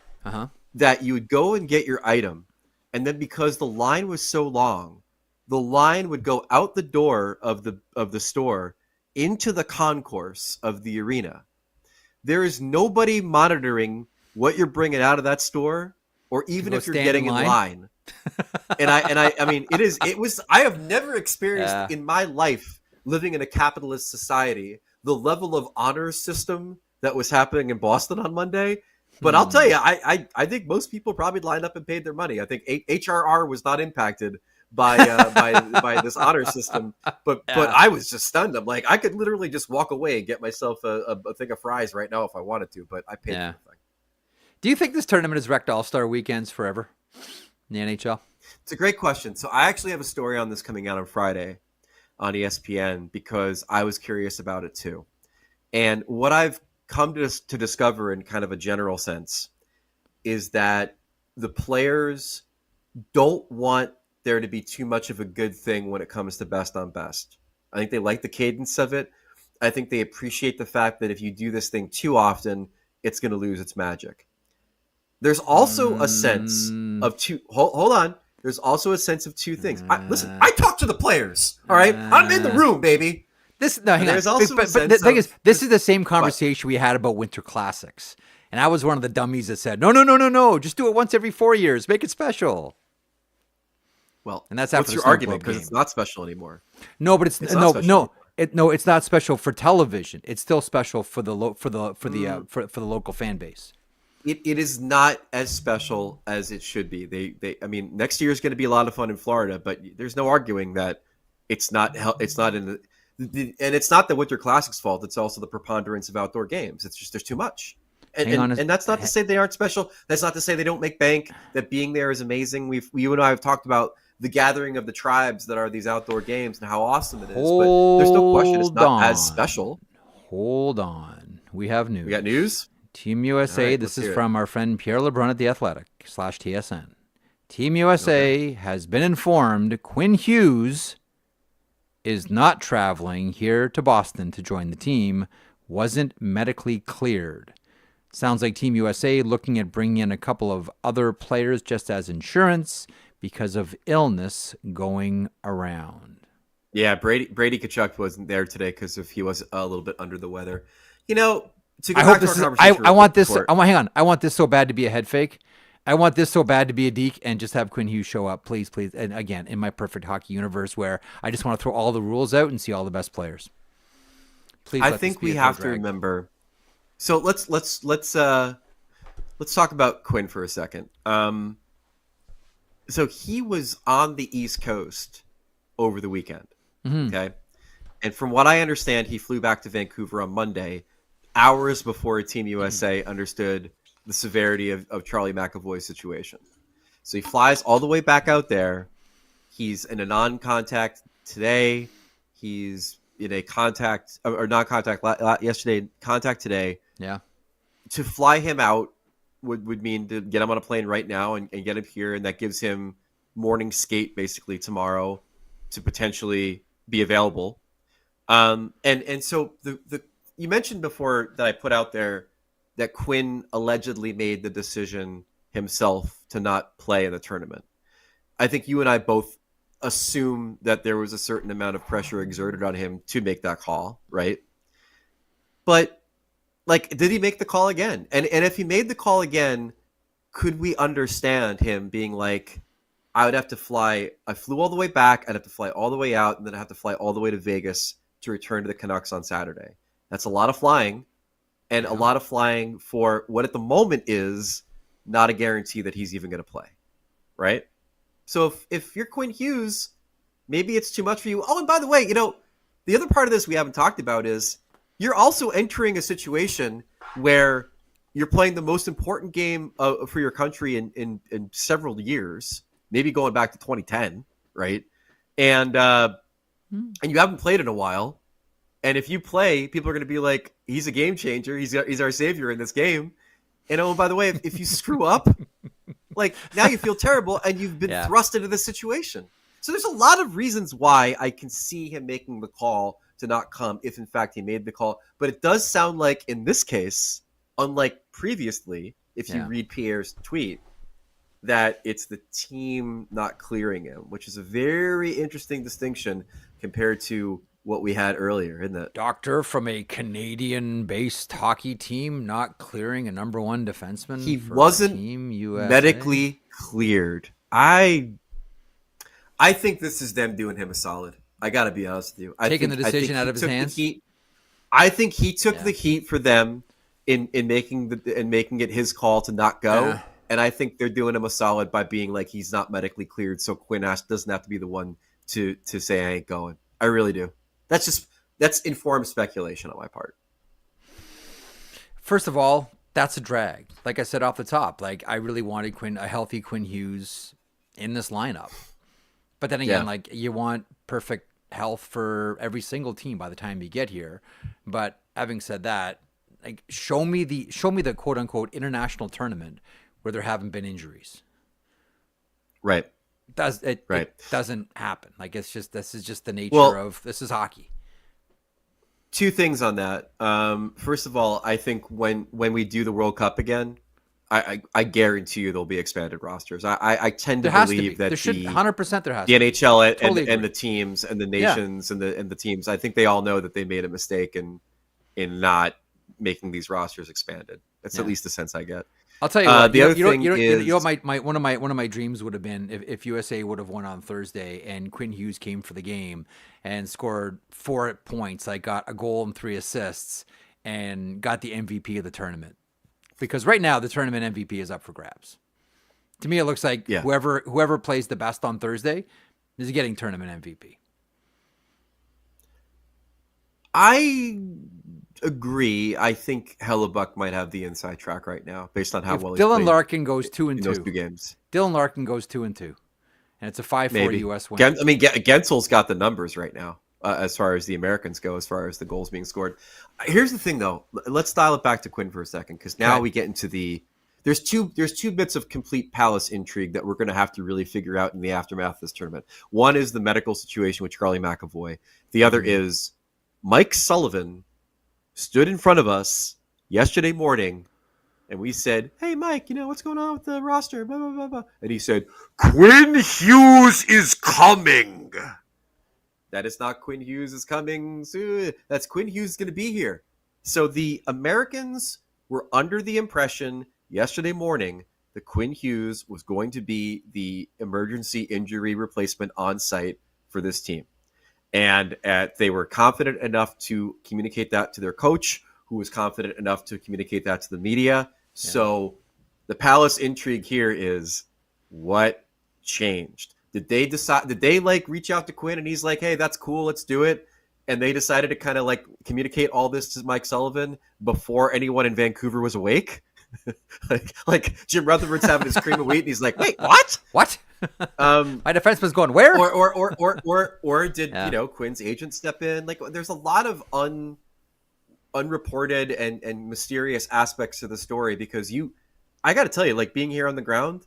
that you would go and get your item, and then because the line was so long, the line would go out the door of the store into the concourse of the arena. There is nobody monitoring what you're bringing out of that store, or even if you're getting in line. I mean, I have never experienced in my life living in a capitalist society the level of honor system that was happening in Boston on Monday. But I'll tell you, I think most people probably lined up and paid their money. I think HRR was not impacted by this honor system, but I was just stunned. I'm like, I could literally just walk away and get myself a thing of fries right now if I wanted to, but I paid for the thing. Do you think this tournament has wrecked All-Star weekends forever in the NHL? It's a great question. So I actually have a story on this coming out on Friday on ESPN because I was curious about it too. And what I've come to discover in kind of a general sense is that the players don't want there to be too much of a good thing when it comes to best on best. I think they like the cadence of it. I think they appreciate the fact that if you do this thing too often, it's going to lose its magic. There's also a sense of two. Hold on. There's also a sense of two things. Listen, I talk to the players. All right, I'm in the room, baby. Hang on. Also but the thing is, this is the same conversation we had about Winter Classics, and I was one of the dummies that said, no, just do it once every 4 years, make it special. Well, and that's what's your argument? Because it's not special anymore. No, but it's not special for television. It's still special for the local fan base. It is not as special as it should be. I mean, next year is going to be a lot of fun in Florida, but there's no arguing that it's not in the, and it's not the Winter Classic's fault. It's also the preponderance of outdoor games. It's just there's too much. And that's not to say they aren't special. That's not to say they don't make bank, that being there is amazing. You and I have talked about the gathering of the tribes that are these outdoor games and how awesome it is. But there's no question it's not as special. Hold on. We have news. We got news? Team USA, right, this is from our friend Pierre LeBrun at The Athletic /TSN. Team USA has been informed Quinn Hughes is not traveling here to Boston to join the team, wasn't medically cleared. Sounds like Team USA looking at bringing in a couple of other players just as insurance because of illness going around. Yeah, Brady Tkachuk wasn't there today because he was a little bit under the weather. You know, to go back to our conversation, I want this. Hang on. I want this so bad to be a head fake. I want this so bad to be a deke and just have Quinn Hughes show up, please. And again, in my perfect hockey universe, where I just want to throw all the rules out and see all the best players. Please. I think we have to remember. So let's talk about Quinn for a second. So he was on the East Coast over the weekend. Okay, and from what I understand, he flew back to Vancouver on Monday, hours before Team USA understood the severity of Charlie McAvoy's situation. So he flies all the way back out there. He's in a non-contact today. He's in a contact or non-contact yesterday, contact today. Yeah. To fly him out would mean to get him on a plane right now and get him here, and that gives him morning skate basically tomorrow to potentially be available. And so the you mentioned before that I put out there that Quinn allegedly made the decision himself to not play in the tournament. I think you and I both assume that there was a certain amount of pressure exerted on him to make that call, right? But like, did he make the call again? And if he made the call again, could we understand him being like, I would have to fly. I flew all the way back. I'd have to fly all the way out, and then I have to fly all the way to Vegas to return to the Canucks on Saturday. That's a lot of flying, and a lot of flying for what at the moment is not a guarantee that he's even going to play, right? So if you're Quinn Hughes, maybe it's too much for you. Oh, and by the way, the other part of this we haven't talked about is you're also entering a situation where you're playing the most important game for your country in several years, maybe going back to 2010, right? And you haven't played in a while. And if you play, people are going to be like, he's a game changer. He's our savior in this game. And oh, by the way, if you screw up, like now you feel terrible and you've been thrust into this situation. So there's a lot of reasons why I can see him making the call to not come if in fact he made the call. But it does sound like in this case, unlike previously, if you read Pierre's tweet, that it's the team not clearing him, which is a very interesting distinction compared to what we had earlier, isn't it? Doctor from a Canadian-based hockey team not clearing a number one defenseman. He for wasn't Team USA? medically cleared. I think this is them doing him a solid. I got to be honest with you. Taking the decision out of his hands. I think he took the heat for them in making it his call to not go. Yeah. And I think they're doing him a solid by being like, he's not medically cleared, so Quinn doesn't have to be the one to say I ain't going. I really do. That's informed speculation on my part. First of all, that's a drag. Like I said off the top, like I really wanted a healthy Quinn Hughes in this lineup. But then again, like you want perfect health for every single team by the time you get here. But having said that, like show me the quote unquote international tournament where there haven't been injuries. Right. It doesn't happen. Like this is just the nature of this is hockey. Two things on that. First of all, I think when we do the World Cup again, I guarantee you there'll be expanded rosters. I tend to believe that there should 100% there has the NHL totally and the teams and the nations and the teams. I think they all know that they made a mistake in not making these rosters expanded. That's at least the sense I get. I'll tell you what. The other thing is, one of my dreams would have been if USA would have won on Thursday and Quinn Hughes came for the game and scored 4 points, like got a goal and 3 assists, and got the MVP of the tournament. Because right now the tournament MVP is up for grabs. To me, it looks like whoever plays the best on Thursday is getting tournament MVP. I agree. I think Hellebuck might have the inside track right now, based on how well he's played. Dylan Larkin goes 2-2 those 2 games. Dylan Larkin goes 2-2, and it's a 5-4 US win. Gensel's got the numbers right now as far as the Americans go, as far as the goals being scored. Here's the thing, though. Let's dial it back to Quinn for a second, because now we get into there's two bits of complete Palace intrigue that we're going to have to really figure out in the aftermath of this tournament. One is the medical situation with Charlie McAvoy. The other is Mike Sullivan stood in front of us yesterday morning, and we said, "Hey, Mike, what's going on with the roster?" Blah, blah, blah, blah. And he said, "Quinn Hughes is coming." That is not Quinn Hughes is coming soon. That's Quinn Hughes is going to be here. So the Americans were under the impression yesterday morning that Quinn Hughes was going to be the emergency injury replacement on site for this team. And they were confident enough to communicate that to their coach, who was confident enough to communicate that to the media. Yeah. So the Palace intrigue here is what changed? Did they reach out to Quinn and he's like, "Hey, that's cool, let's do it"? And they decided to kind of communicate all this to Mike Sullivan before anyone in Vancouver was awake? like Jim Rutherford's having his cream of wheat and he's like, "Wait, what? What?" My defenseman's going where? Or did Quinn's agent step in? There's a lot of unreported and mysterious aspects to the story, because I got to tell you, being here on the ground,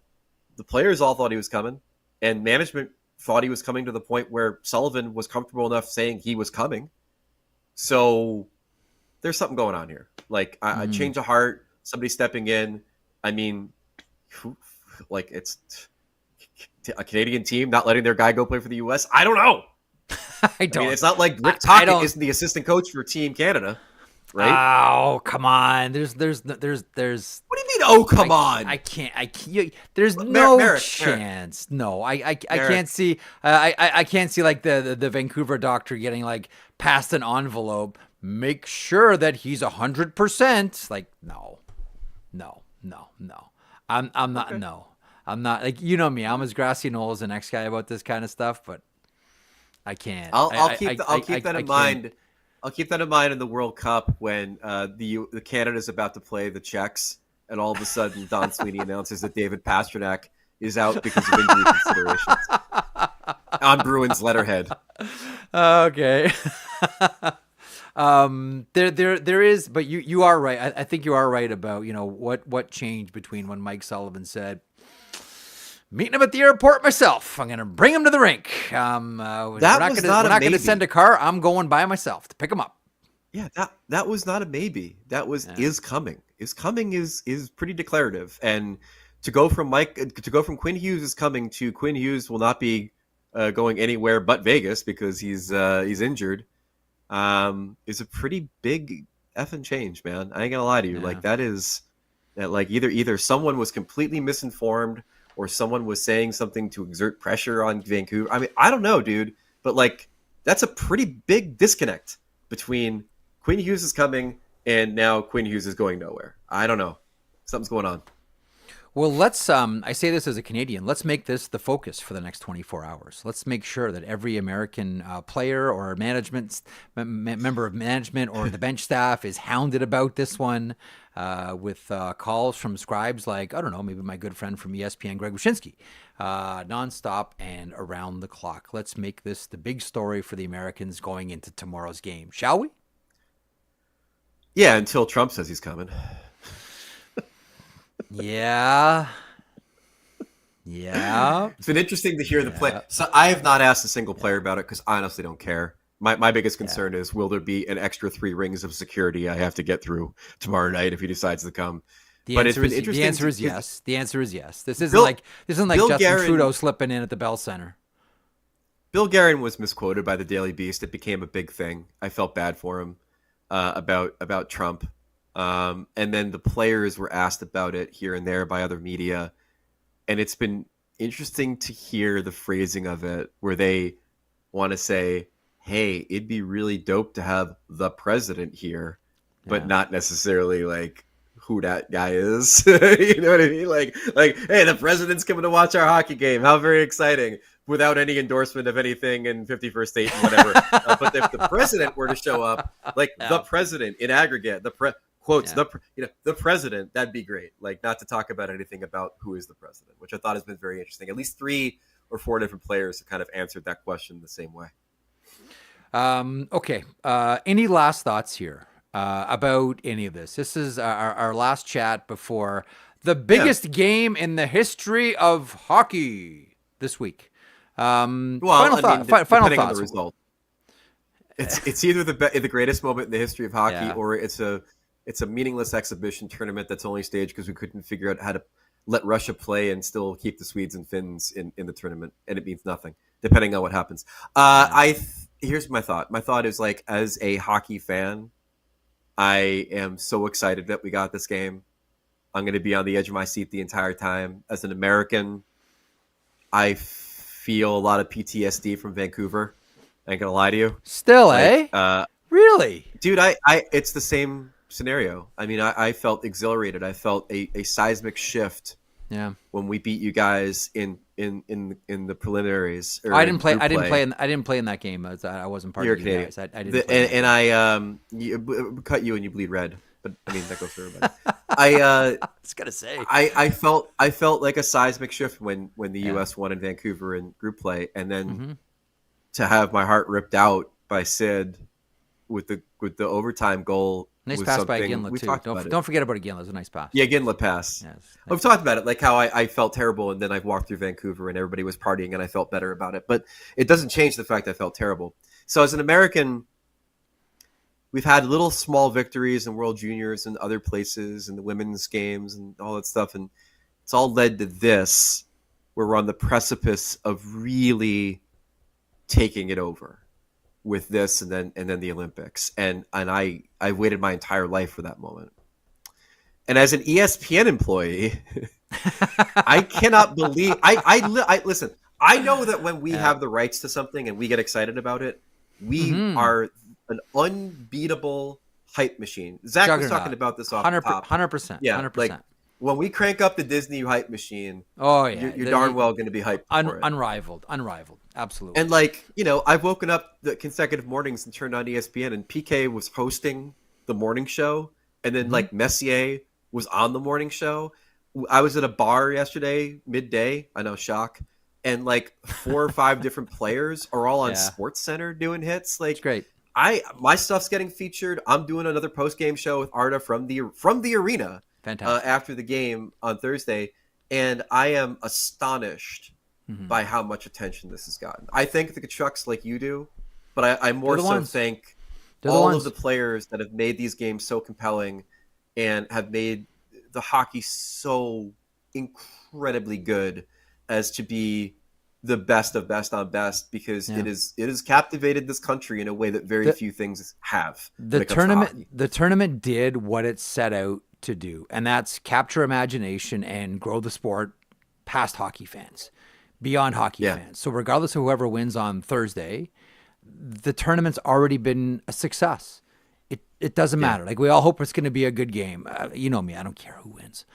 the players all thought he was coming, and management thought he was coming to the point where Sullivan was comfortable enough saying he was coming. So there's something going on here. A change of heart, somebody stepping in. I mean, it's a Canadian team not letting their guy go play for the U.S. I don't know. I mean, it's not like Rick Tocchet isn't the assistant coach for Team Canada, right? Oh, come on. There's. What do you mean? Oh, come on. I can't. There's no chance. No, I can't see. I can't see the Vancouver doctor getting past an envelope. Make sure that he's 100%. No. I'm not. Okay. No. I'm not me. I'm as grassy knoll as the next guy about this kind of stuff, but I can't. I'll keep that in mind. I'll keep that in mind in the World Cup when the Canada's about to play the Czechs, and all of a sudden Don Sweeney announces that David Pastrnak is out because of injury considerations on Bruins letterhead. Okay. There is, but you are right. I think you are right about what changed between when Mike Sullivan said, meeting him at the airport myself. I'm going to bring him to the rink. We're not going to send a car. I'm going by myself to pick him up. Yeah, that was not a maybe. That was is coming. Is coming is pretty declarative. And to go from Quinn Hughes is coming to Quinn Hughes will not be going anywhere but Vegas because he's injured. Is a pretty big effing change, man. I ain't gonna lie to you. Like that is like either someone was completely misinformed or someone was saying something to exert pressure on Vancouver. I mean, I don't know, dude, but like that's a pretty big disconnect between Quinn Hughes is coming and now Quinn Hughes is going nowhere. I don't know. Something's going on. Well, let's, I say this as a Canadian, let's make this the focus for the next 24 hours. Let's make sure that every American player or member of management or the bench staff is hounded about this one with calls from scribes like, I don't know, maybe my good friend from ESPN, Greg Wyshynski, nonstop and around the clock. Let's make this the big story for the Americans going into tomorrow's game, shall we? Yeah, until Trump says he's coming. Yeah. It's been interesting to hear the play. So I have not asked a single player about it because I honestly don't care. My biggest concern is, will there be an extra 3 rings of security I have to get through tomorrow night if he decides to come? The answer is yes. The answer is yes. This isn't like Justin Trudeau slipping in at the Bell Center. Bill Guerin was misquoted by the Daily Beast. It became a big thing. I felt bad for him about Trump. And then the players were asked about it here and there by other media. And it's been interesting to hear the phrasing of it where they want to say, hey, it'd be really dope to have the president here, but not necessarily like who that guy is. You know what I mean? Like, hey, the president's coming to watch our hockey game. How very exciting. Without any endorsement of anything in 51st State and whatever. But if the president were to show up, like the president in aggregate, the president, that'd be great. Like, not to talk about anything about who is the president, which I thought has been very interesting. At least 3 or 4 different players have kind of answered that question the same way. Okay. Any last thoughts here about any of this? This is our last chat before the biggest game in the history of hockey this week. Final thoughts. On the result. It's either the greatest moment in the history of hockey, or it's a meaningless exhibition tournament that's only staged because we couldn't figure out how to let Russia play and still keep the Swedes and Finns in the tournament, and it means nothing depending on what happens. Here's my thought. My thought is, like, as a hockey fan, I am so excited that we got this game. I'm going to be on the edge of my seat the entire time. As an American, I feel a lot of PTSD from Vancouver. I ain't gonna lie to you. Still, really? Dude, I it's the same scenario. I mean, I felt exhilarated. I felt a seismic shift. Yeah. When we beat you guys in the preliminaries. I didn't play in that game. I wasn't part of you guys. I didn't. I cut you and you bleed red. But I mean, that goes for everybody. I was gonna say I felt like a seismic shift when the U.S. won in Vancouver in group play, and then to have my heart ripped out by Sid with the overtime goal. Nice pass by Ginla too. Don't forget about Ginla. It was a nice pass. Yeah, Ginla pass. Yes, we've talked about it, like how I felt terrible, and then I walked through Vancouver and everybody was partying, and I felt better about it. But it doesn't change the fact I felt terrible. So as an American, we've had little small victories in World Juniors and other places and the women's games and all that stuff. And it's all led to this, where we're on the precipice of really taking it over with this and then the Olympics. And I waited my entire life for that moment. And as an ESPN employee, I cannot believe I listen, I know that when we have the rights to something and we get excited about it, we are an unbeatable hype machine. Zach was talking about this off the top. 100%. Yeah, 100%. like when we crank up the Disney hype machine, you're darn well going to be hyped for it. Unrivaled. Absolutely. And like, I've woken up the consecutive mornings and turned on ESPN, and PK was hosting the morning show, and then like Messier was on the morning show. I was at a bar yesterday, midday. I know, shock. And like 4 or 5 different players are all on Sports Center doing hits. Like, it's great. My stuff's getting featured. I'm doing another post game show with Arda from the arena. Fantastic. After the game on Thursday, and I am astonished by how much attention this has gotten. I thank the Kachucks like you do, but I more so thank all of the players that have made these games so compelling and have made the hockey so incredibly good as to be the best of best on best, because it has captivated this country in a way that very few things have. The tournament did what it set out to do, and that's capture imagination and grow the sport past hockey fans, beyond hockey fans. So regardless of whoever wins on Thursday, the tournament's already been a success. It doesn't matter. Like, we all hope it's going to be a good game. You know me, I don't care who wins.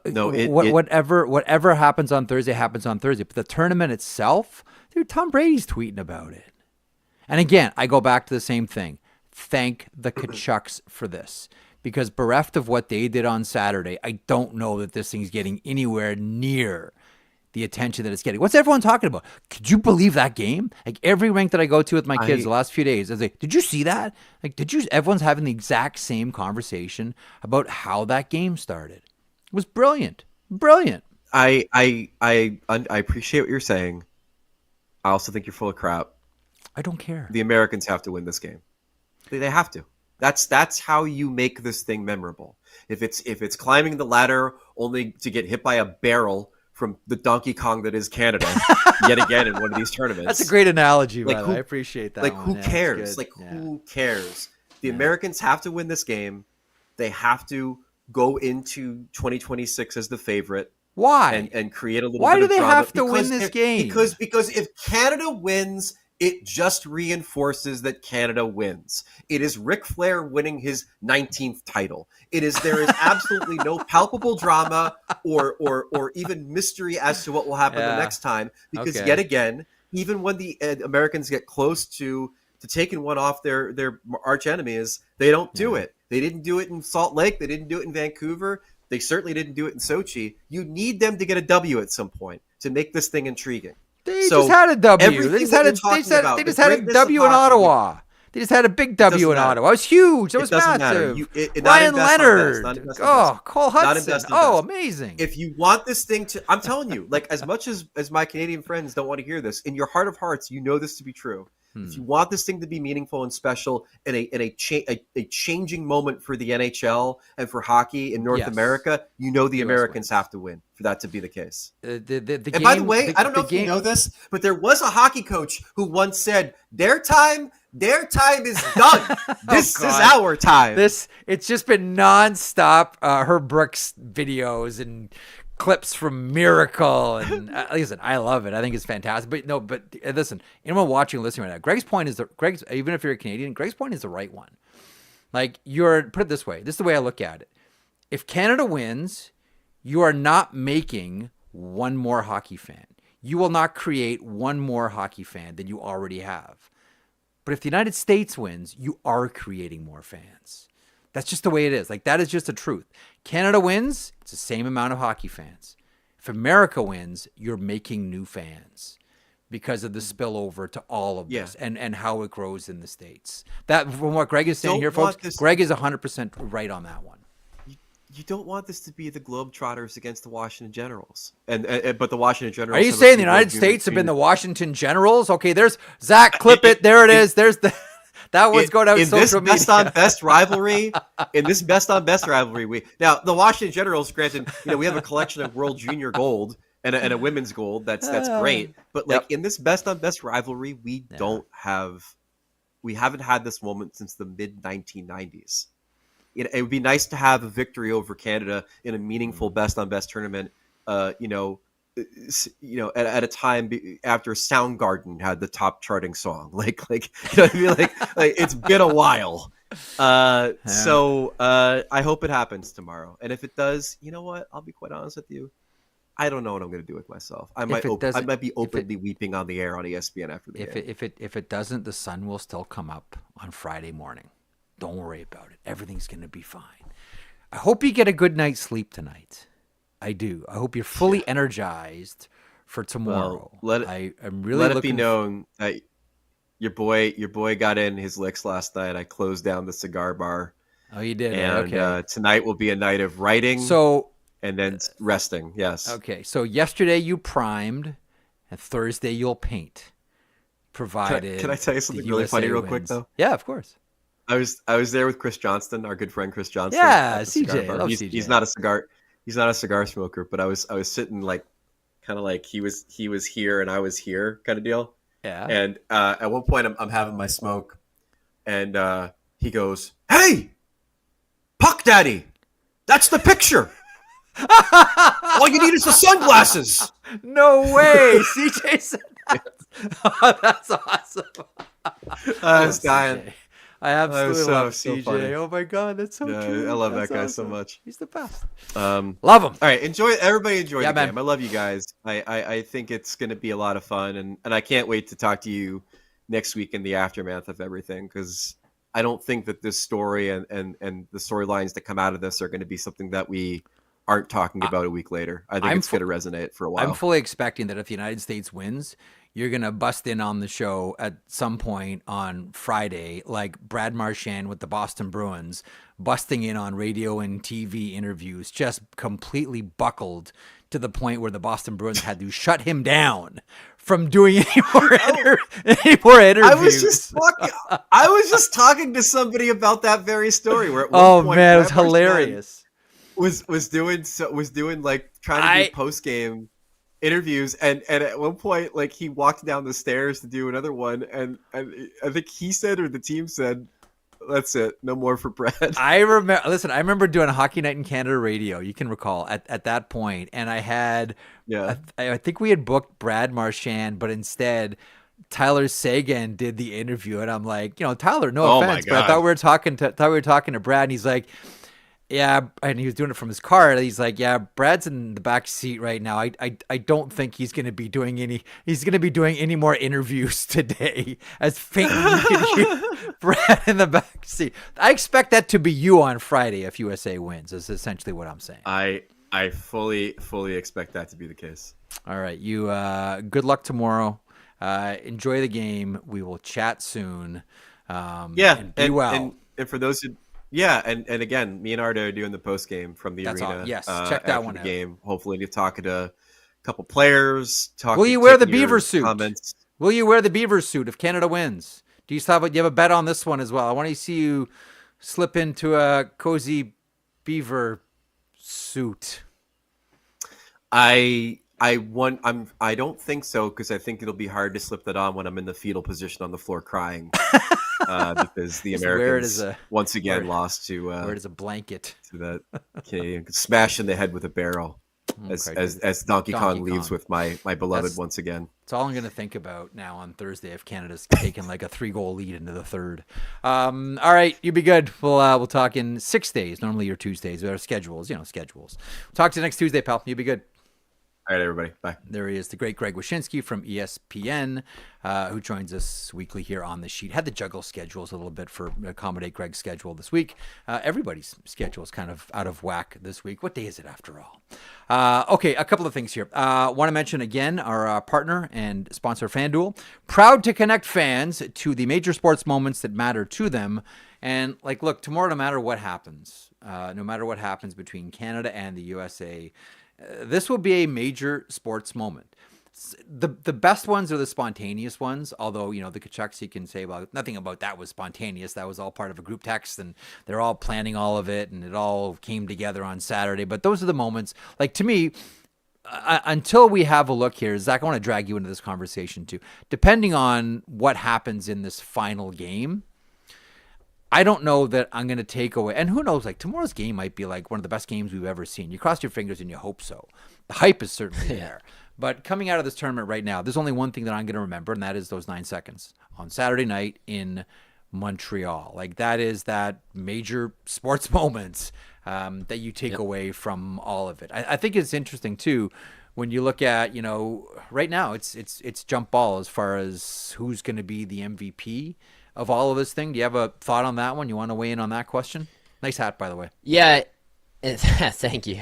Whatever happens on Thursday happens on Thursday. But the tournament itself, dude, Tom Brady's tweeting about it. And again, I go back to the same thing. Thank the Kachucks for this, because bereft of what they did on Saturday, I don't know that this thing's getting anywhere near the attention that it's getting. What's everyone talking about? Could you believe that game? Like, every rink that I go to with my kids the last few days, I was like, did you see that? Like, everyone's having the exact same conversation about how that game started. It was brilliant. Brilliant. I appreciate what you're saying. I also think you're full of crap. I don't care. The Americans have to win this game. They have to. That's how you make this thing memorable. If it's climbing the ladder only to get hit by a barrel from the Donkey Kong that is Canada yet again in one of these tournaments. That's a great analogy, I appreciate that. Like, who cares? Who cares? The Americans have to win this game. They have to go into 2026 as the favorite. Why? And create a little Why bit of do they drama. have to win this game? Because if Canada wins, it just reinforces that Canada wins. It is Ric Flair winning his 19th title. There is absolutely no palpable drama or even mystery as to what will happen the next time. Because yet again, even when the Americans get close to taking one off their arch enemies, they don't do it. They didn't do it in Salt Lake. They didn't do it in Vancouver. They certainly didn't do it in Sochi. You need them to get a W at some point to make this thing intriguing. They just had a W. They just had a W in Ottawa. They just had a big W in Ottawa. It was huge. It was massive. Ryan Leonard. Cole Hudson. Amazing. If you want this thing to, I'm telling you, like, as much as my Canadian friends don't want to hear this, in your heart of hearts, you know this to be true. If you want this thing to be meaningful and special and a changing moment for the NHL and for hockey in North America, you know the Americans have to win for that to be the case. And by the way, I don't know if you know this, but there was a hockey coach who once said, their time is done. This is our time. It's just been nonstop Herb Brooks videos and clips from Miracle, and listen, I love it. I think it's fantastic. But listen, anyone watching and listening right now, Greg's point is even if you're a Canadian, Greg's point is the right one. Like, put it this way. This is the way I look at it. If Canada wins, you are not making one more hockey fan. You will not create one more hockey fan than you already have. But if the United States wins, you are creating more fans. That's just the way it is. Like, that is just the truth. Canada wins, it's the same amount of hockey fans. If America wins, you're making new fans because of the spillover to all of this and how it grows in the States. That, from what Greg is saying here, folks, Greg is 100% right on that one. You don't want this to be the Globetrotters against the Washington Generals, but the Washington Generals. Are you saying the United States have been the Washington Generals? Okay, there's Zach. Clip it. There it is. There's the. That one's going out social media. In this best on best rivalry, now the Washington Generals, granted, we have a collection of World Junior Gold and a women's gold. That's great. But in this best on best rivalry, we haven't had this moment since the mid 1990s. It would be nice to have a victory over Canada in a meaningful best on best tournament. At a time after Soundgarden had the top charting song, like what I mean? Like it's been a while. So I hope it happens tomorrow. And if it does, you know what? I'll be quite honest with you. I don't know what I'm going to do with myself. I might be openly weeping on the air on ESPN after the game. If it doesn't, the sun will still come up on Friday morning. Don't worry about it. Everything's going to be fine. I hope you get a good night's sleep tonight. I do. I hope you're fully energized for tomorrow. Let it be known that your boy got in his licks last night. I closed down the cigar bar. Oh, you did? And okay. Tonight will be a night of writing. So and then resting. Yes. Okay, so yesterday you primed, and Thursday you'll paint. Provided. Can I tell you something really funny real quick though? Yeah, of course. I was there with Chris Johnston, our good friend Chris Johnston. Yeah, CJ. I love CJ. He's not a cigar smoker, but I was sitting like kind of like he was here and I was here kind of deal. Yeah. And at one point I'm having my smoke, and he goes, "Hey, Puck Daddy, that's the picture. All you need is the sunglasses." No way, CJ said that. Oh, that's awesome. I was dying. CJ. I absolutely love CJ. Funny. Oh my god, that's so cute. I love that's that guy awesome. so much. He's the best. Love him. All right, everybody enjoy the man. game. I love you guys. I think it's going to be a lot of fun, and I can't wait to talk to you next week in the aftermath of everything, because I don't think that this story and the storylines that come out of this are going to be something that we aren't talking about a week later. I think it's going to resonate for a while. I'm fully expecting that if the United States wins, you're going to bust in on the show at some point on Friday, like Brad Marchand with the Boston Bruins, busting in on radio and TV interviews, just completely buckled to the point where the Boston Bruins had to shut him down from doing any more interviews. I was just talking to somebody about that very story. Where at one point, man, it was hilarious. Was doing like trying to do post game interviews, and at one point, like, he walked down the stairs to do another one, and I think he said, or the team said, "That's it, no more for Brad." I remember doing a Hockey Night in Canada radio, you can recall, at that point, and I had I think we had booked Brad Marchand, but instead Tyler Sagan did the interview, and I'm like, Tyler, no offense, but I thought we were talking to Brad, and he's like, yeah, and he was doing it from his car. And he's like, yeah, Brad's in the back seat right now. I don't think he's going to be doing any more interviews today. As faintly you can hear Brad in the back seat. I expect that to be you on Friday if USA wins, is essentially what I'm saying. I fully expect that to be the case. All right, you good luck tomorrow. Enjoy the game. We will chat soon. And be well. And for those who and again, me and Ardo are doing the post game from the arena. All. Yes, check that one out. out. Game. Hopefully, to talk to a couple players. Will you wear the Beaver suit? Comments. Will you wear the Beaver suit if Canada wins? Do you have a bet on this one as well? I want to see you slip into a cozy Beaver suit. I don't think so, because I think it'll be hard to slip that on when I'm in the fetal position on the floor crying. Because the Americans once again lost to where it is a blanket to that Canadian smash in the head with a barrel as Donkey Kong leaves with my beloved once again. That's all I'm going to think about now on Thursday if Canada's taken like a 3-goal lead into the third. All right, you be good. We'll talk in 6 days. Normally your Tuesdays, our schedules. We'll talk to you next Tuesday, pal. You be good. All right, everybody. Bye. There he is, the great Greg Wyshynski from ESPN, who joins us weekly here on the sheet. Had to juggle schedules a little bit for accommodate Greg's schedule this week. Everybody's schedule is kind of out of whack this week. What day is it after all? Okay, a couple of things here. Want to mention again our partner and sponsor, FanDuel. Proud to connect fans to the major sports moments that matter to them. And look, tomorrow, no matter what happens between Canada and the USA, this will be a major sports moment. The best ones are the spontaneous ones, although, the Kachucks, you can say, well, nothing about that was spontaneous. That was all part of a group text, and they're all planning all of it, and it all came together on Saturday. But those are the moments, to me, until we have a look here, Zach, I want to drag you into this conversation too. Depending on what happens in this final game, I don't know that I'm going to take away, and who knows, tomorrow's game might be one of the best games we've ever seen. You cross your fingers and you hope so. The hype is certainly there. But coming out of this tournament right now, there's only one thing that I'm going to remember, and that is those 9 seconds on Saturday night in Montreal. That is that major sports moments that you take away from all of it. I think it's interesting too, when you look at, right now it's jump ball as far as who's going to be the MVP of all of this thing. Do you have a thought on that one? You want to weigh in on that question? Nice hat, by the way. Yeah, thank you.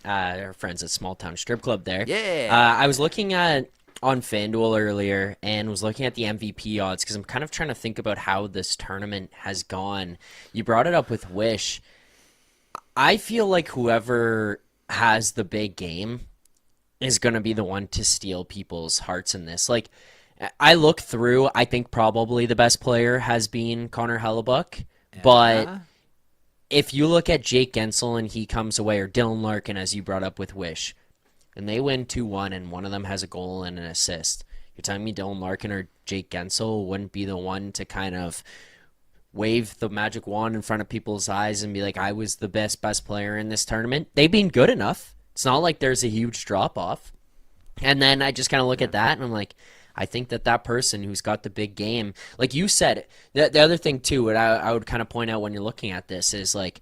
Our friends at Small Town Strip Club there. Yeah. I was looking on FanDuel earlier and was looking at the MVP odds because I'm kind of trying to think about how this tournament has gone. You brought it up with Wish. I feel like whoever has the big game is going to be the one to steal people's hearts in this. Like, I look through, I think probably the best player has been Connor Hellebuck, but if you look at Jake Gensel and he comes away, or Dylan Larkin, as you brought up with Wish, and they win 2-1 and one of them has a goal and an assist, you're telling me Dylan Larkin or Jake Gensel wouldn't be the one to kind of wave the magic wand in front of people's eyes and be like, I was the best player in this tournament? They've been good enough. It's not like there's a huge drop-off. And then I just kind of look at that and I'm like, I think that person who's got the big game, like you said, the other thing too, what I would kind of point out when you're looking at this is, like,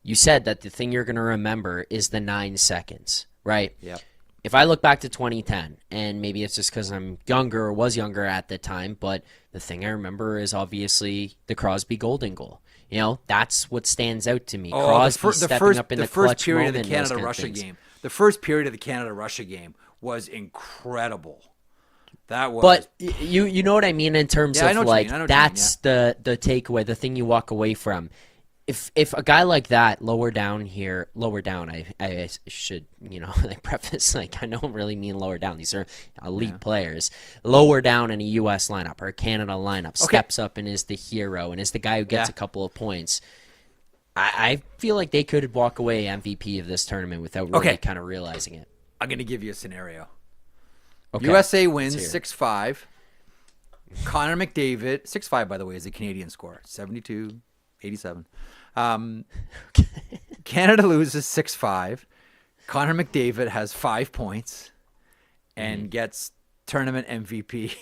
you said that the thing you're going to remember is the 9 seconds, right? Yeah. If I look back to 2010, and maybe it's just because I'm younger or was younger at the time, but the thing I remember is obviously the Crosby Golden goal. You know, that's what stands out to me. Crosby stepping up in the clutch period of moment, the Canada-Russia game. The first period of the Canada-Russia game was incredible. That was. But you know what I mean in terms of, like, that's the takeaway, the thing you walk away from. If a guy like that lower down, I should, like, preface, like, I don't really mean lower down. These are elite players. Lower down in a U.S. lineup or a Canada lineup, steps up and is the hero and is the guy who gets a couple of points. I feel like they could walk away MVP of this tournament without really kind of realizing it. I'm going to give you a scenario. Okay. USA wins 6-5. Connor McDavid, 6-5, by the way, is the Canadian score, 72-87. Canada loses 6-5. Connor McDavid has 5 points and gets tournament MVP.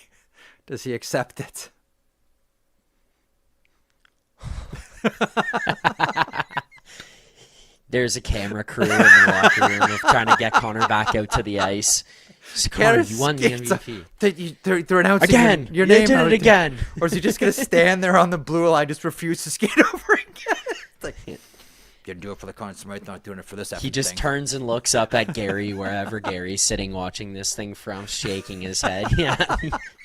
Does he accept it? There's a camera crew in the locker room of trying to get Connor back out to the ice. Connor, you won the MVP. They're announcing again. Your name. They did it again. Or is he just going to stand there on the blue line, just refuse to skate over again? It's like, didn't do it for the Conn Smythe, not doing it for this. He just turns and looks up at Gary, wherever Gary's sitting watching this thing from, shaking his head. Yeah,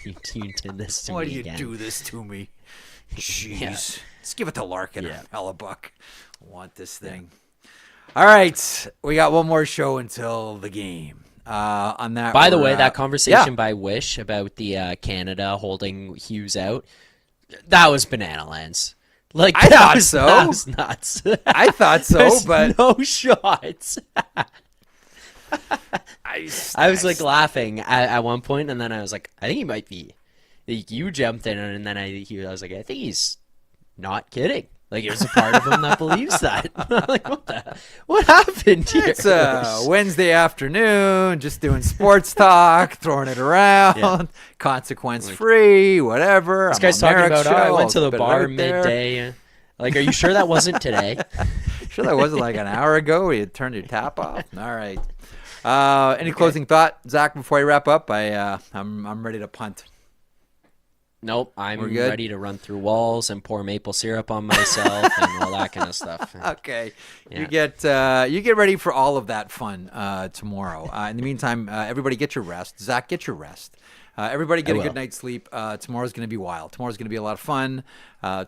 you did this to me again. Why do you do this to me? Jeez. Yeah. Let's give it to Larkin or Hellebuck. I want this thing. All right. We got one more show until the game. On that. By the way, that conversation by Wish about the Canada holding Hughes out, that was banana lands. Like, I thought so. That was nuts. I thought so, There's but no shots. I was like laughing at one point, and then I was like, I think he might be. You jumped in, and then I was like, I think he's not kidding. Like, there's a part of him that believes that. Like, what happened here? It's a Wednesday afternoon, just doing sports talk, throwing it around, consequence-free, whatever. This guy's talking about, I went to the bar midday. Like, are you sure that wasn't today? Sure that wasn't like an hour ago where you turned your tap off? All right. Any closing thought, Zach, before I wrap up? I'm ready to punt. Nope, I'm ready to run through walls and pour maple syrup on myself and all that kind of stuff. Okay, yeah. You get ready for all of that fun tomorrow. In the meantime, everybody get your rest. Zach, get your rest. Everybody get a good night's sleep. Tomorrow's going to be wild. Tomorrow's going to be a lot of fun.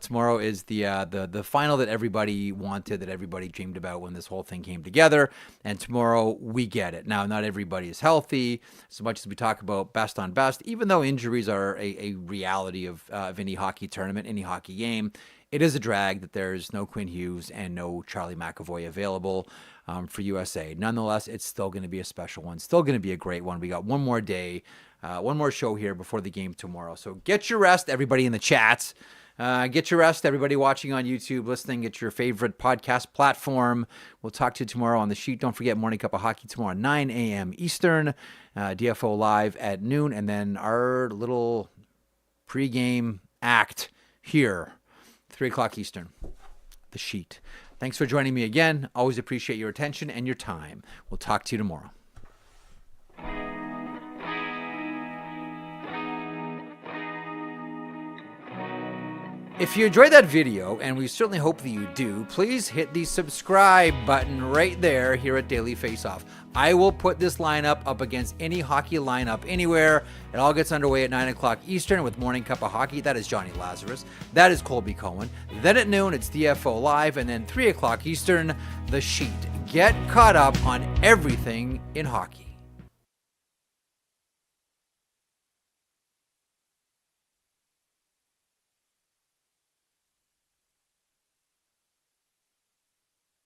Tomorrow is the final that everybody wanted, that everybody dreamed about when this whole thing came together. And tomorrow we get it. Now, not everybody is healthy. So much as we talk about best on best, even though injuries are a reality of any hockey tournament, any hockey game, it is a drag that there's no Quinn Hughes and no Charlie McAvoy available for USA. Nonetheless, it's still going to be a special one. Still going to be a great one. We got one more day. One more show here before the game tomorrow. So get your rest, everybody in the chats. Get your rest, everybody watching on YouTube, listening at your favorite podcast platform. We'll talk to you tomorrow on the sheet. Don't forget Morning Cup of Hockey tomorrow, 9 a.m. Eastern, DFO Live at noon, and then our little pregame act here, 3 o'clock Eastern, the sheet. Thanks for joining me again. Always appreciate your attention and your time. We'll talk to you tomorrow. If you enjoyed that video, and we certainly hope that you do, please hit the subscribe button right there here at Daily Faceoff. I will put this lineup up against any hockey lineup anywhere. It all gets underway at 9 o'clock Eastern with Morning Cup of Hockey. That is Johnny Lazarus. That is Colby Cohen. Then at noon, it's DFO Live. And then 3 o'clock Eastern, The Sheet. get caught up on everything in hockey.